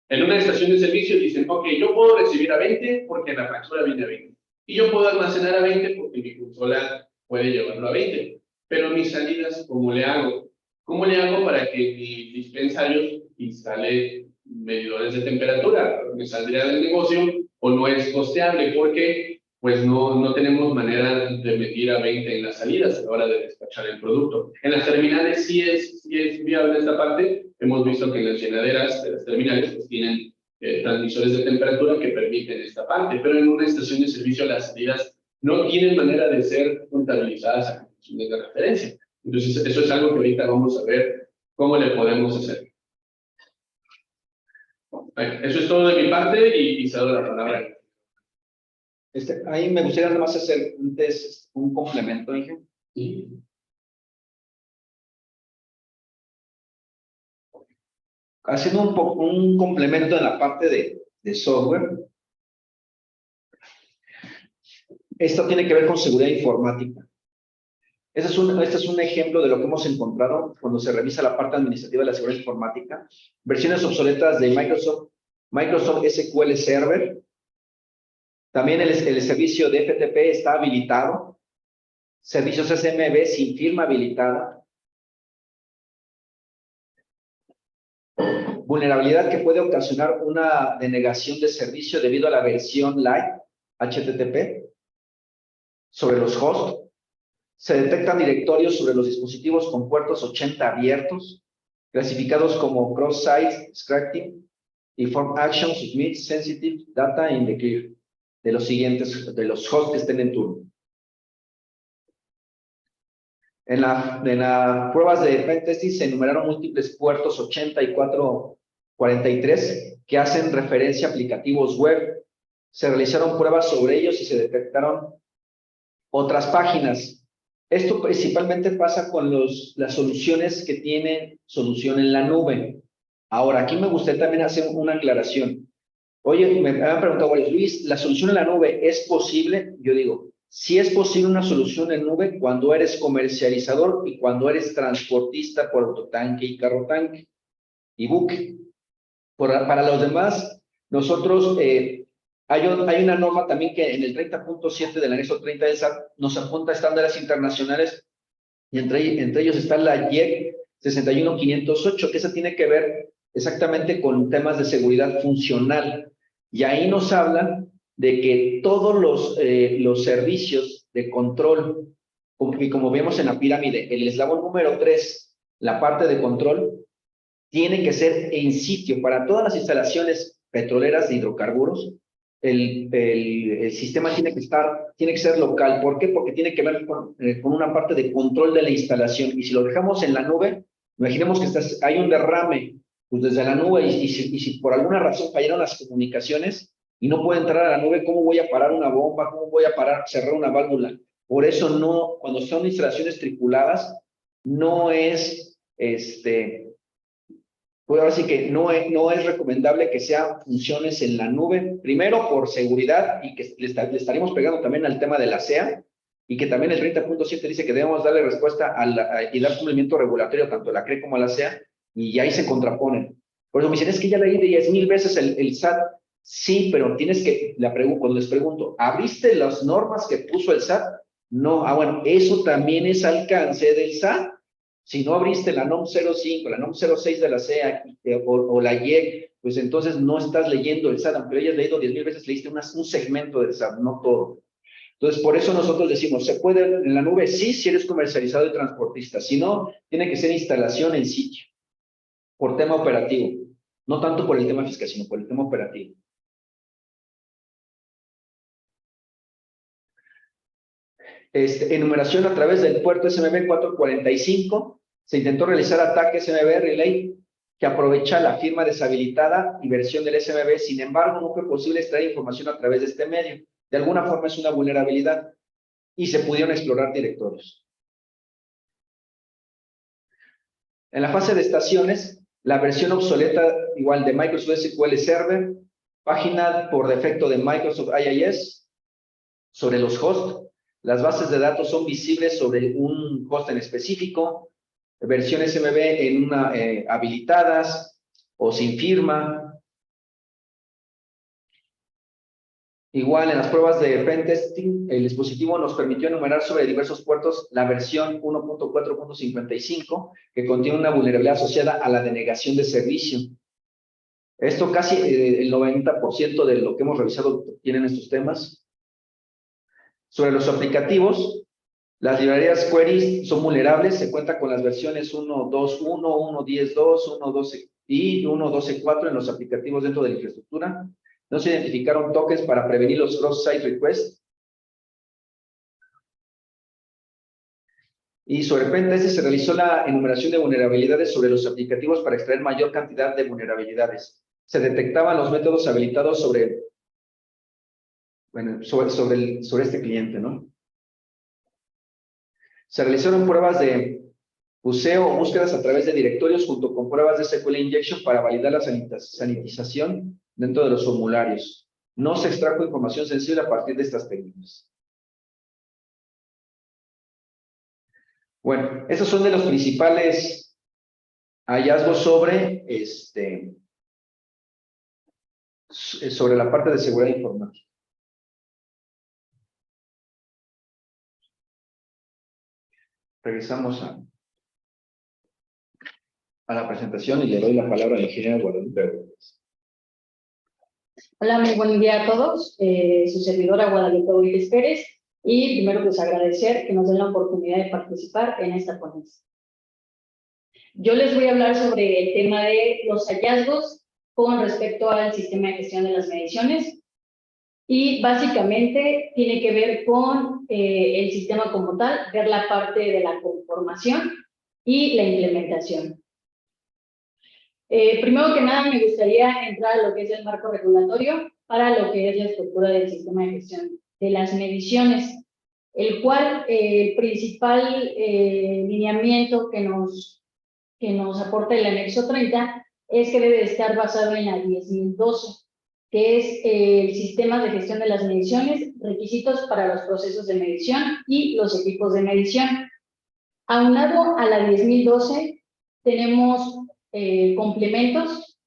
En una estación de servicio dicen, ok, yo puedo recibir a 20 porque la factura viene a 20. Y yo puedo almacenar a 20 porque mi consola puede llevarlo a 20. Pero mis salidas, ¿cómo le hago? ¿Cómo le hago para que mis dispensarios instale medidores de temperatura? ¿Me saldría del negocio o no es costeable? ¿Por qué? pues no tenemos manera de medir a 20 en las salidas a la hora de despachar el producto. En las terminales sí es viable esta parte. Hemos visto que en las llenaderas de las terminales pues tienen transmisores de temperatura que permiten esta parte, pero en una estación de servicio las salidas no tienen manera de ser contabilizadas a condiciones de referencia. Entonces, eso es algo que ahorita vamos a ver cómo le podemos hacer. Bueno, eso es todo de mi parte y cedo la palabra. Ahí me gustaría nada más hacer un complemento, Inge. Sí. Haciendo un complemento en la parte de software. Esto tiene que ver con seguridad informática. Este es un ejemplo de lo que hemos encontrado cuando se revisa la parte administrativa de la seguridad informática. Versiones obsoletas de Microsoft SQL Server. También el servicio de FTP está habilitado. Servicios SMB sin firma habilitada. Vulnerabilidad que puede ocasionar una denegación de servicio debido a la versión light HTTP sobre los hosts. Se detectan directorios sobre los dispositivos con puertos 80 abiertos, clasificados como cross-site scripting y form action submit sensitive data in the clear de los hosts que estén en turno. En las pruebas de pentesting se enumeraron múltiples puertos 8443 que hacen referencia a aplicativos web. Se realizaron pruebas sobre ellos y se detectaron otras páginas. Esto principalmente pasa con las soluciones que tienen solución en la nube. Ahora, aquí me gustaría también hacer una aclaración. Oye, me han preguntado, Luis, ¿la solución en la nube es posible? Yo digo, sí es posible una solución en nube cuando eres comercializador y cuando eres transportista por autotanque y carro tanque y buque. Para los demás, nosotros, hay una norma también que en el 30.7 del anexo 30 del SAT nos apunta a estándares internacionales y entre ellos está la IEC 61508, que esa tiene que ver exactamente con temas de seguridad funcional. Y ahí nos hablan de que todos los servicios de control, y como vemos en la pirámide, el eslabón número 3, la parte de control, tiene que ser en sitio para todas las instalaciones petroleras de hidrocarburos. El sistema tiene que ser local. ¿Por qué? Porque tiene que ver con una parte de control de la instalación. Y si lo dejamos en la nube, imaginemos que hay un derrame pues desde la nube y si por alguna razón fallaron las comunicaciones y no puedo entrar a la nube, ¿cómo voy a parar una bomba? ¿Cómo voy a cerrar una válvula? Por eso cuando son instalaciones tripuladas, no es pues ahora sí que no es recomendable que sean funciones en la nube, primero por seguridad y que le estaríamos pegando también al tema de la SEA y que también el 30.7 dice que debemos darle respuesta y dar cumplimiento regulatorio tanto a la CRE como a la SEA y ahí se contraponen. Por eso me dicen, es que ya leí 10,000 veces el SAT. Sí, pero tienes que, cuando les pregunto, ¿abriste las normas que puso el SAT? No, bueno, eso también es alcance del SAT. Si no abriste la NOM 05, la NOM 06 de la CEA o la IEC, pues entonces no estás leyendo el SAT, aunque hayas leído 10,000 veces, leíste un segmento del SAT, no todo. Entonces, por eso nosotros decimos, ¿se puede en la nube? Sí, si eres comercializador y transportista. Si no, tiene que ser instalación en sitio, por tema operativo. No tanto por el tema fiscal, sino por el tema operativo. Enumeración a través del puerto SMB 445. Se intentó realizar ataque SMB Relay que aprovecha la firma deshabilitada y versión del SMB. Sin embargo, no fue posible extraer información a través de este medio. De alguna forma es una vulnerabilidad y se pudieron explorar directorios. En la fase de estaciones, la versión obsoleta igual de Microsoft SQL Server, página por defecto de Microsoft IIS sobre los hosts. Las bases de datos son visibles sobre un host en específico, versiones SMB habilitadas o sin firma. Igual en las pruebas de pentesting, el dispositivo nos permitió enumerar sobre diversos puertos la versión 1.4.55 que contiene una vulnerabilidad asociada a la denegación de servicio. Esto casi el 90% de lo que hemos revisado tienen estos temas. Sobre los aplicativos, las librerías queries son vulnerables. Se cuenta con las versiones 1.2.1, 1.10.2, 1.12 y 1.12.4 en los aplicativos dentro de la infraestructura. No se identificaron tokens para prevenir los cross-site requests. Y sobre pentesting se realizó la enumeración de vulnerabilidades sobre los aplicativos para extraer mayor cantidad de vulnerabilidades. Se detectaban los métodos habilitados sobre este cliente, ¿no? Se realizaron pruebas de buceo o búsquedas a través de directorios junto con pruebas de SQL Injection para validar la sanitización dentro de los formularios. No se extrajo información sensible a partir de estas técnicas. Bueno, esos son de los principales hallazgos sobre la parte de seguridad informática. Regresamos a la presentación y le doy la palabra a la ingeniera Guadalupe. Hola, muy buen día a todos. Su servidora Guadalupe Oites Pérez. Y primero pues agradecer que nos den la oportunidad de participar en esta ponencia. Yo les voy a hablar sobre el tema de los hallazgos con respecto al sistema de gestión de las mediciones. Y básicamente tiene que ver con el sistema como tal, ver la parte de la conformación y la implementación. Primero que nada, me gustaría entrar a lo que es el marco regulatorio para lo que es la estructura del sistema de gestión de las mediciones, el cual el principal lineamiento que nos aporta el anexo 30 es que debe estar basado en la 10.012, que es el sistema de gestión de las mediciones, requisitos para los procesos de medición y los equipos de medición. Aunado a la 10.012, tenemos complementos,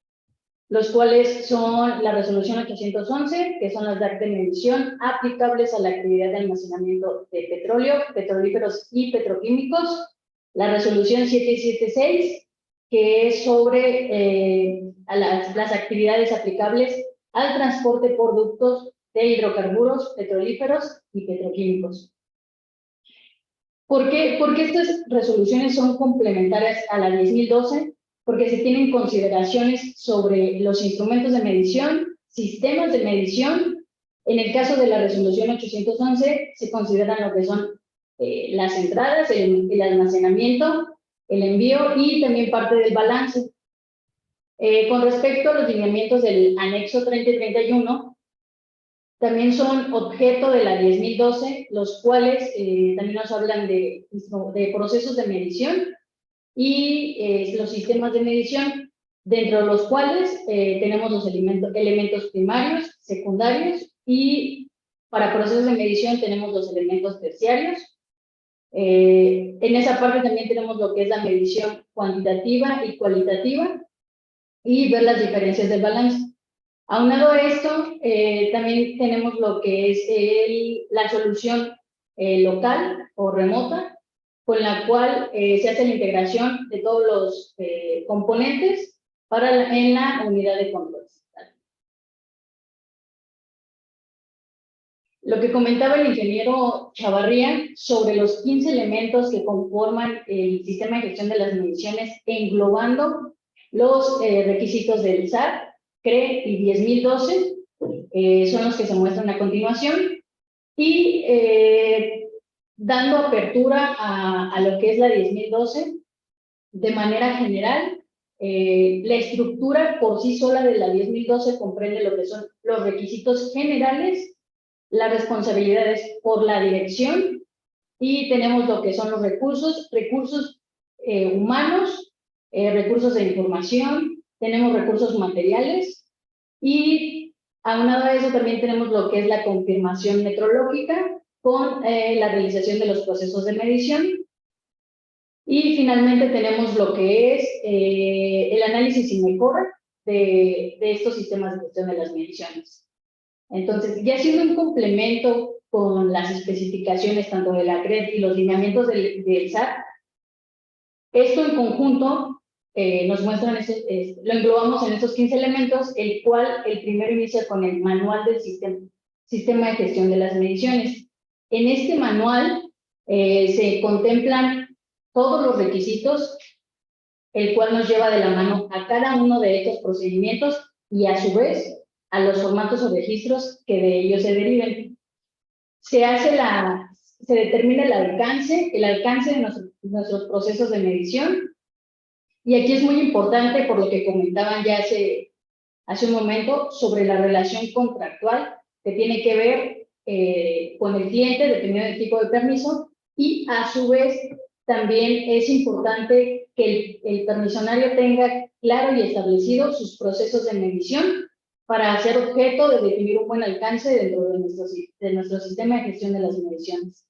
los cuales son la resolución 811, que son las DAC de medición aplicables a la actividad de almacenamiento de petróleo, petrolíferos y petroquímicos, la resolución 776, que es sobre las actividades aplicables al transporte por ductos de hidrocarburos, petrolíferos y petroquímicos. ¿Por qué estas resoluciones son complementarias a la 10.012? Porque se tienen consideraciones sobre los instrumentos de medición, sistemas de medición. En el caso de la resolución 811, se consideran lo que son las entradas, el almacenamiento, el envío y también parte del balance. Con respecto a los lineamientos del anexo 30 y 31, también son objeto de la 10.012, los cuales también nos hablan de procesos de medición y los sistemas de medición, dentro de los cuales tenemos los elementos primarios, secundarios, y para procesos de medición tenemos los elementos terciarios. En esa parte también tenemos lo que es la medición cuantitativa y cualitativa, y ver las diferencias del balance. Aunado a esto, también tenemos lo que es la solución local o remota, con la cual se hace la integración de todos los componentes en la unidad de control. Lo que comentaba el ingeniero Chavarría sobre los 15 elementos que conforman el sistema de gestión de las mediciones, englobando los requisitos del SAT, CRE y 10.012, son los que se muestran a continuación, y dando apertura a lo que es la 10.012, de manera general, la estructura por sí sola de la 10.012 comprende lo que son los requisitos generales, las responsabilidades por la dirección, y tenemos lo que son los recursos humanos, recursos de información, tenemos recursos materiales, y aunado a eso también tenemos lo que es la confirmación metrológica con la realización de los procesos de medición. Y finalmente tenemos lo que es el análisis y mejora de estos sistemas de gestión de las mediciones. Entonces, ya siendo un complemento con las especificaciones tanto de la CRED y los lineamientos del SAT, esto en conjunto nos muestran, lo englobamos en estos 15 elementos, el cual el primero inicia con el manual del sistema de gestión de las mediciones. En este manual se contemplan todos los requisitos, el cual nos lleva de la mano a cada uno de estos procedimientos y a su vez a los formatos o registros que de ellos se deriven. Se determina el alcance de nuestros procesos de medición. Y aquí es muy importante, por lo que comentaban ya hace un momento, sobre la relación contractual que tiene que ver con el cliente, dependiendo del tipo de permiso, y a su vez también es importante que el permisionario tenga claro y establecido sus procesos de medición para hacer objeto de definir un buen alcance dentro de nuestro sistema de gestión de las mediciones.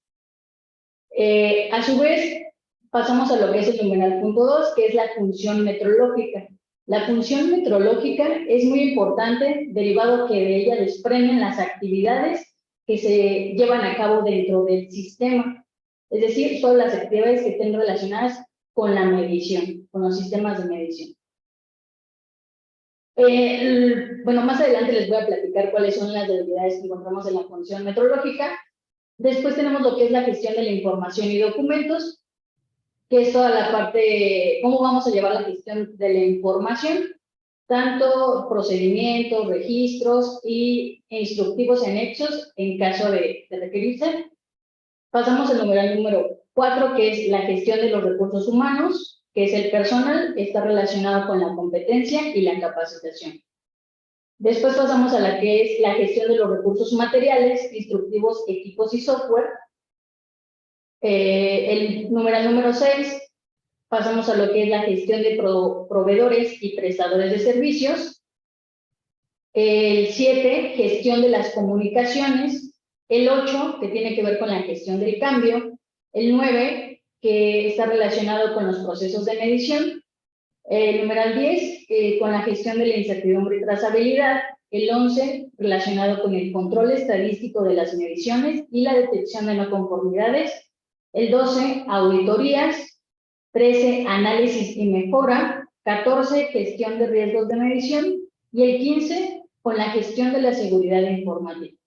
A su vez, pasamos a lo que es el numeral punto 2, que es la función metrológica. La función metrológica es muy importante, derivado que de ella desprenden las actividades que se llevan a cabo dentro del sistema. Es decir, todas las actividades que estén relacionadas con la medición, con los sistemas de medición. Bueno, más adelante les voy a platicar cuáles son las debilidades que encontramos en la función metrológica. Después tenemos lo que es la gestión de la información y documentos, que es toda la parte, cómo vamos a llevar la gestión de la información, tanto procedimientos, registros y instructivos anexos en caso de requerirse. Pasamos al numeral número 4, que es la gestión de los recursos humanos, que es el personal, que está relacionado con la competencia y la capacitación. Después pasamos a la que es la gestión de los recursos materiales, instructivos, equipos y software. El numeral número 6, pasamos a lo que es la gestión de proveedores y prestadores de servicios. El 7, gestión de las comunicaciones. El 8, que tiene que ver con la gestión del cambio. El 9, que está relacionado con los procesos de medición. El numeral 10, con la gestión de la incertidumbre y trazabilidad. El 11, relacionado con el control estadístico de las mediciones y la detección de no conformidades. El 12, auditorías. 13, análisis y mejora. 14, gestión de riesgos de medición. Y el 15, con la gestión de la seguridad informática.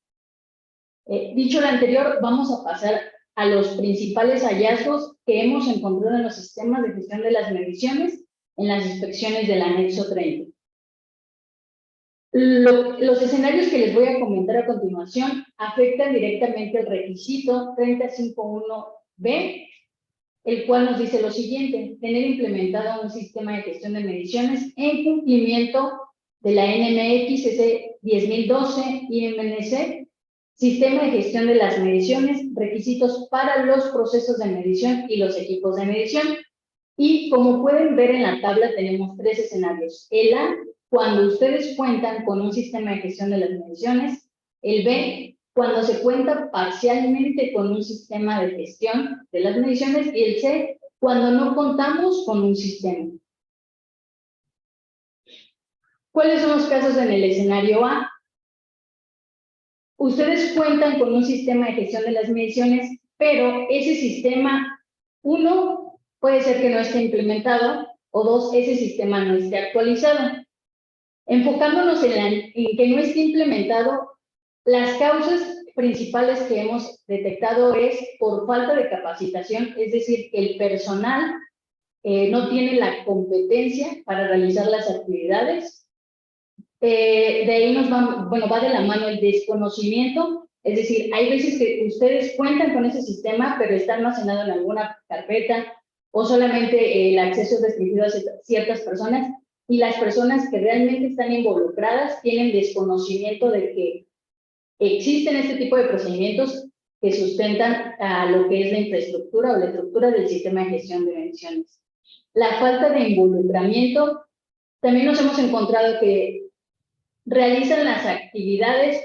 Dicho lo anterior, vamos a pasar a los principales hallazgos que hemos encontrado en los sistemas de gestión de las mediciones en las inspecciones del anexo 30. Los escenarios que les voy a comentar a continuación afectan directamente el requisito 3051B, el cual nos dice lo siguiente: tener implementado un sistema de gestión de mediciones en cumplimiento de la NMX CC 10012 IMNC, sistema de gestión de las mediciones, requisitos para los procesos de medición y los equipos de medición. Y como pueden ver en la tabla, tenemos 3 escenarios. El A, cuando ustedes cuentan con un sistema de gestión de las mediciones. El B, cuando se cuenta parcialmente con un sistema de gestión de las mediciones. Y el C, cuando no contamos con un sistema. ¿Cuáles son los casos en el escenario A? Ustedes cuentan con un sistema de gestión de las mediciones, pero ese sistema, 1, puede ser que no esté implementado, o 2, ese sistema no esté actualizado. Enfocándonos en que no esté implementado, las causas principales que hemos detectado es por falta de capacitación, es decir, que el personal no tiene la competencia para realizar las actividades. De ahí va de la mano el desconocimiento, es decir, hay veces que ustedes cuentan con ese sistema, pero está almacenado en alguna carpeta o solamente el acceso es restringido a ciertas personas, y las personas que realmente están involucradas tienen desconocimiento de que existen este tipo de procedimientos que sustentan a lo que es la infraestructura o la estructura del sistema de gestión de mediciones. La falta de involucramiento, también nos hemos encontrado que realizan las actividades,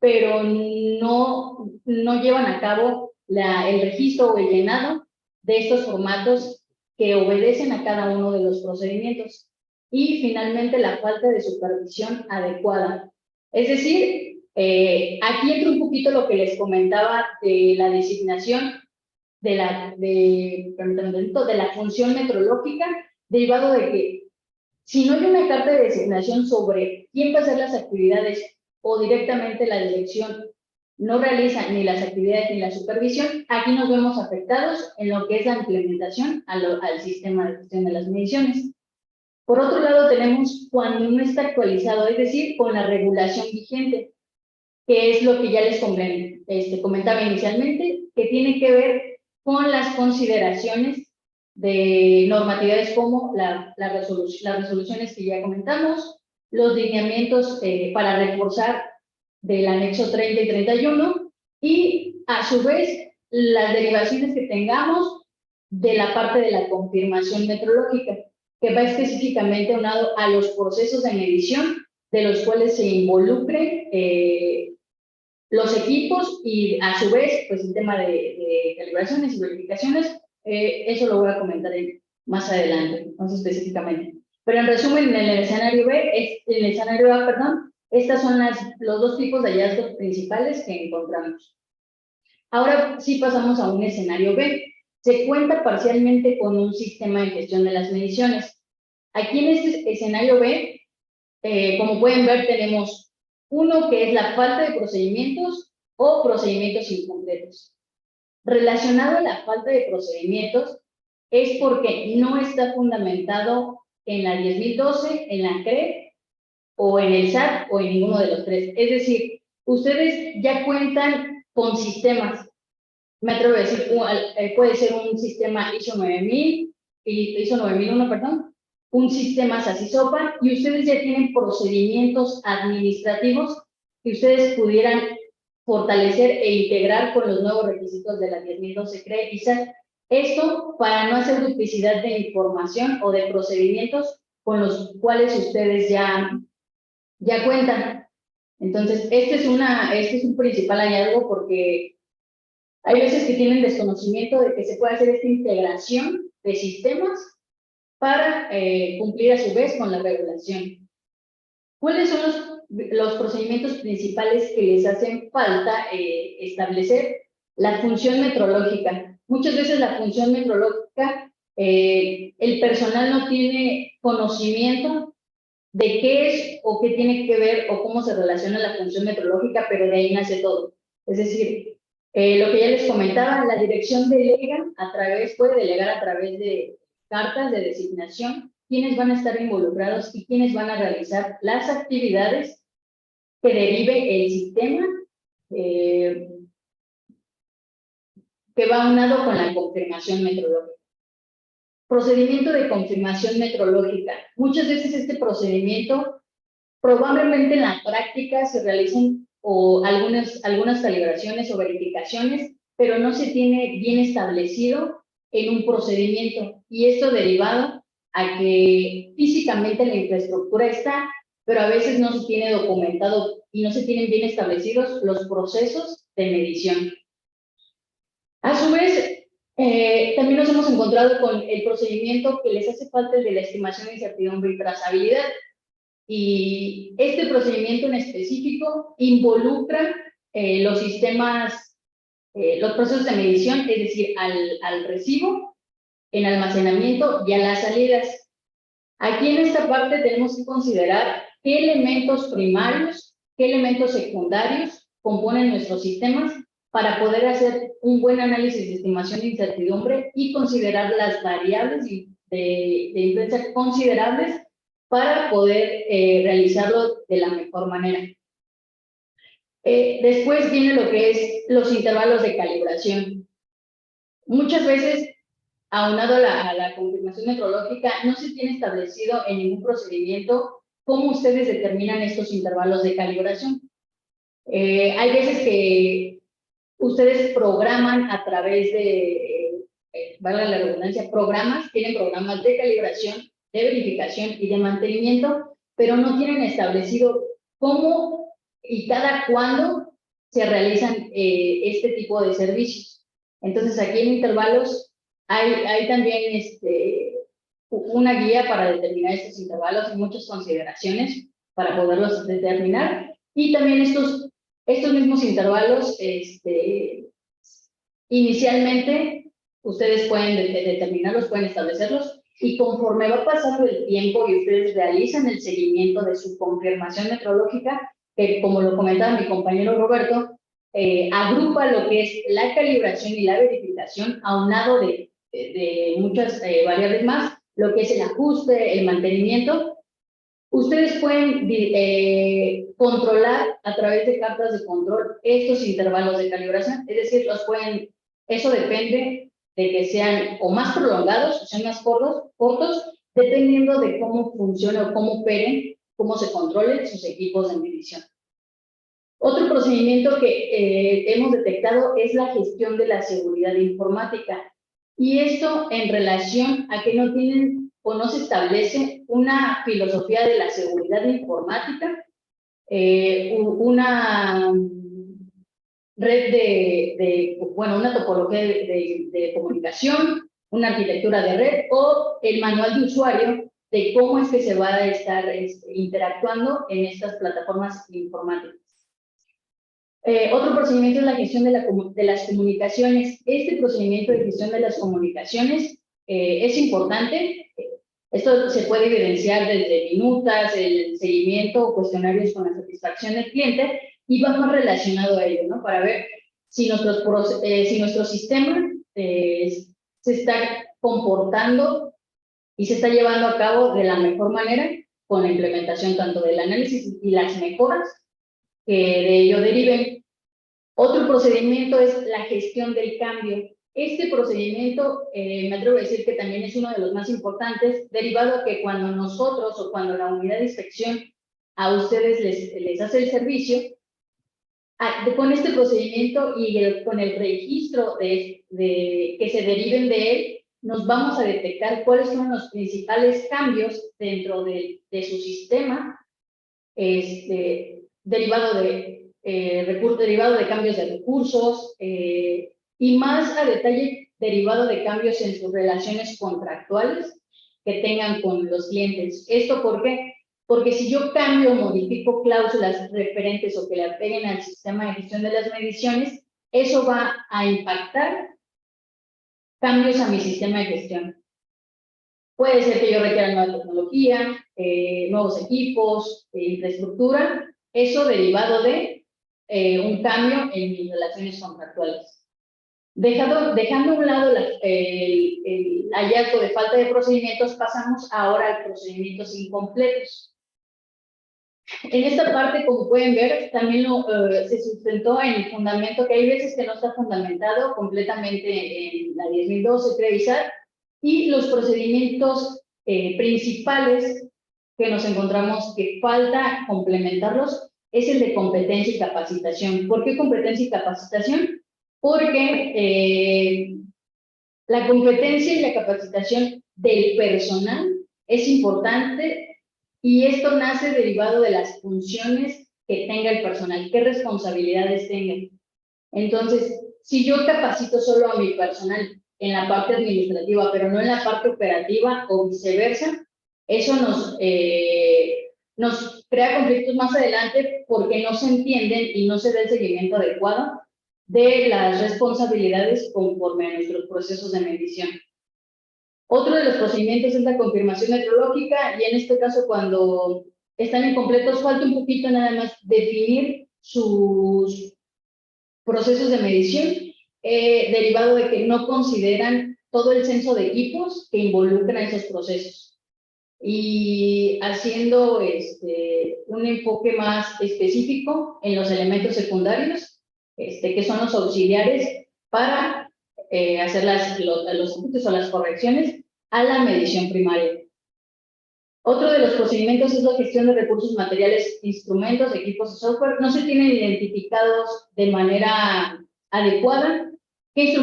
pero no llevan a cabo el registro o el llenado de estos formatos que obedecen a cada uno de los procedimientos. Y finalmente la falta de supervisión adecuada. Es decir, aquí entra un poquito lo que les comentaba de la designación de la función metrológica, derivado de que si no hay una carta de designación sobre quién va a hacer las actividades o directamente la dirección no realizan ni las actividades ni la supervisión, aquí nos vemos afectados en lo que es la implementación al sistema de gestión de las mediciones. Por otro lado, tenemos cuando no está actualizado, es decir, con la regulación vigente, que es lo que ya les comentaba inicialmente, que tiene que ver con las consideraciones de normatividades como las resoluciones que ya comentamos, los lineamientos para reforzar del anexo 30 y 31, y a su vez las derivaciones que tengamos de la parte de la confirmación metrológica, que va específicamente unado a los procesos de medición de los cuales se involucren los equipos y a su vez pues el tema de calibraciones y verificaciones, eso lo voy a comentar más adelante, más específicamente. Pero en resumen, en el escenario A, perdón, estas son los dos tipos de hallazgos principales que encontramos. Ahora sí pasamos a un escenario B. Se cuenta parcialmente con un sistema de gestión de las mediciones. Aquí en este escenario B, como pueden ver, tenemos uno que es la falta de procedimientos o procedimientos incompletos. Relacionado a la falta de procedimientos es porque no está fundamentado en la 10.012, en la CRE o en el SAT o en ninguno de los tres. Es decir, ustedes ya cuentan con sistemas. Me atrevo a decir, puede ser un sistema ISO 9001, perdón, un sistema SASI-SOPA, y ustedes ya tienen procedimientos administrativos que ustedes pudieran fortalecer e integrar con los nuevos requisitos de la 10.012 CRE y SAT. Esto para no hacer duplicidad de información o de procedimientos con los cuales ustedes ya cuentan. Entonces, este es un principal hallazgo porque hay veces que tienen desconocimiento de que se puede hacer esta integración de sistemas para cumplir a su vez con la regulación. ¿Cuáles son los procedimientos principales que les hacen falta establecer? La función metrológica. Muchas veces la función metrológica, el personal no tiene conocimiento de qué es o qué tiene que ver o cómo se relaciona la función metrológica, pero de ahí nace todo. Es decir, lo que ya les comentaba, la dirección puede delegar a través de cartas de designación quiénes van a estar involucrados y quiénes van a realizar las actividades que derive el sistema que va unado con la confirmación metrológica. Procedimiento de confirmación metrológica. Muchas veces este procedimiento probablemente en la práctica se realizan algunas calibraciones o verificaciones, pero no se tiene bien establecido en un procedimiento, y esto derivado a que físicamente la infraestructura está, pero a veces no se tiene documentado y no se tienen bien establecidos los procesos de medición. A su vez, también nos hemos encontrado con el procedimiento que les hace falta, el de la estimación de incertidumbre y trazabilidad. Y este procedimiento en específico involucra los sistemas, los procesos de medición, es decir, al recibo, en almacenamiento y a las salidas. Aquí en esta parte tenemos que considerar qué elementos primarios, qué elementos secundarios componen nuestros sistemas para poder hacer un buen análisis de estimación de incertidumbre y considerar las variables de influencia considerables para poder realizarlo de la mejor manera. Después viene lo que es los intervalos de calibración. Muchas veces, aunado a la confirmación metrológica, no se tiene establecido en ningún procedimiento cómo ustedes determinan estos intervalos de calibración. Hay veces que ustedes programan a través de, valga la redundancia, tienen programas de calibración, de verificación y de mantenimiento, pero no tienen establecido cómo y cada cuándo se realizan este tipo de servicios. Entonces, aquí en intervalos hay también una guía para determinar estos intervalos y muchas consideraciones para poderlos determinar. Y también estos mismos intervalos, inicialmente, ustedes pueden determinarlos, pueden establecerlos, y conforme va pasando el tiempo y ustedes realizan el seguimiento de su confirmación metrológica, que como lo comentaba mi compañero Roberto, agrupa lo que es la calibración y la verificación aunado de muchas variables más, lo que es el ajuste, el mantenimiento. Ustedes pueden controlar a través de cartas de control estos intervalos de calibración, es decir, eso depende de que sean o más prolongados o sean más cortos, dependiendo de cómo funciona o cómo operen, cómo se controlen sus equipos de medición. Otro procedimiento que hemos detectado es la gestión de la seguridad informática. Y esto en relación a que no tienen o no se establece una filosofía de la seguridad informática, una red una topología de comunicación, una arquitectura de red o el manual de usuario de cómo es que se va a estar interactuando en estas plataformas informáticas. Otro procedimiento es la gestión de las comunicaciones. Este procedimiento de gestión de las comunicaciones es importante. Esto se puede evidenciar desde minutas, el seguimiento o cuestionarios con la satisfacción del cliente y va más relacionado a ello, ¿no? Para ver si nuestro sistema se está comportando y se está llevando a cabo de la mejor manera con la implementación tanto del análisis y las mejoras que de ello deriven. Otro procedimiento es la gestión del cambio. Este procedimiento, me atrevo a decir que también es uno de los más importantes, derivado a que cuando nosotros o cuando la unidad de inspección a ustedes les hace el servicio, con este procedimiento y con el registro que se deriven de él, nos vamos a detectar cuáles son los principales cambios dentro de su sistema, derivado de cambios de recursos y más a detalle derivado de cambios en sus relaciones contractuales que tengan con los clientes. ¿Esto por qué? Porque si yo cambio o modifico cláusulas referentes o que le apeguen al sistema de gestión de las mediciones, eso va a impactar cambios a mi sistema de gestión. Puede ser que yo requiera nueva tecnología, nuevos equipos, infraestructura, eso derivado de un cambio en mis relaciones contractuales. Dejando a un lado el hallazgo de falta de procedimientos, pasamos ahora a procedimientos incompletos. En esta parte, como pueden ver, también se sustentó en el fundamento, que hay veces que no está fundamentado completamente en la 10.012 Trevisar, y los procedimientos principales que nos encontramos que falta complementarlos es el de competencia y capacitación. ¿Por qué competencia y capacitación? Porque la competencia y la capacitación del personal es importante y esto nace derivado de las funciones que tenga el personal, qué responsabilidades tenga. Entonces, si yo capacito solo a mi personal en la parte administrativa, pero no en la parte operativa o viceversa, eso nos crea conflictos más adelante porque no se entienden y no se da el seguimiento adecuado de las responsabilidades conforme a nuestros procesos de medición. Otro de los procedimientos es la confirmación metrológica y en este caso cuando están incompletos falta un poquito nada más definir sus procesos de medición derivado de que no consideran todo el censo de equipos que involucran esos procesos y haciendo un enfoque más específico en los elementos secundarios que son los auxiliares para hacer los ajustes o las correcciones a la medición primaria. Otro de los procedimientos es la gestión de recursos materiales, instrumentos, equipos y software. No se tienen identificados de manera adecuada qué instrumentos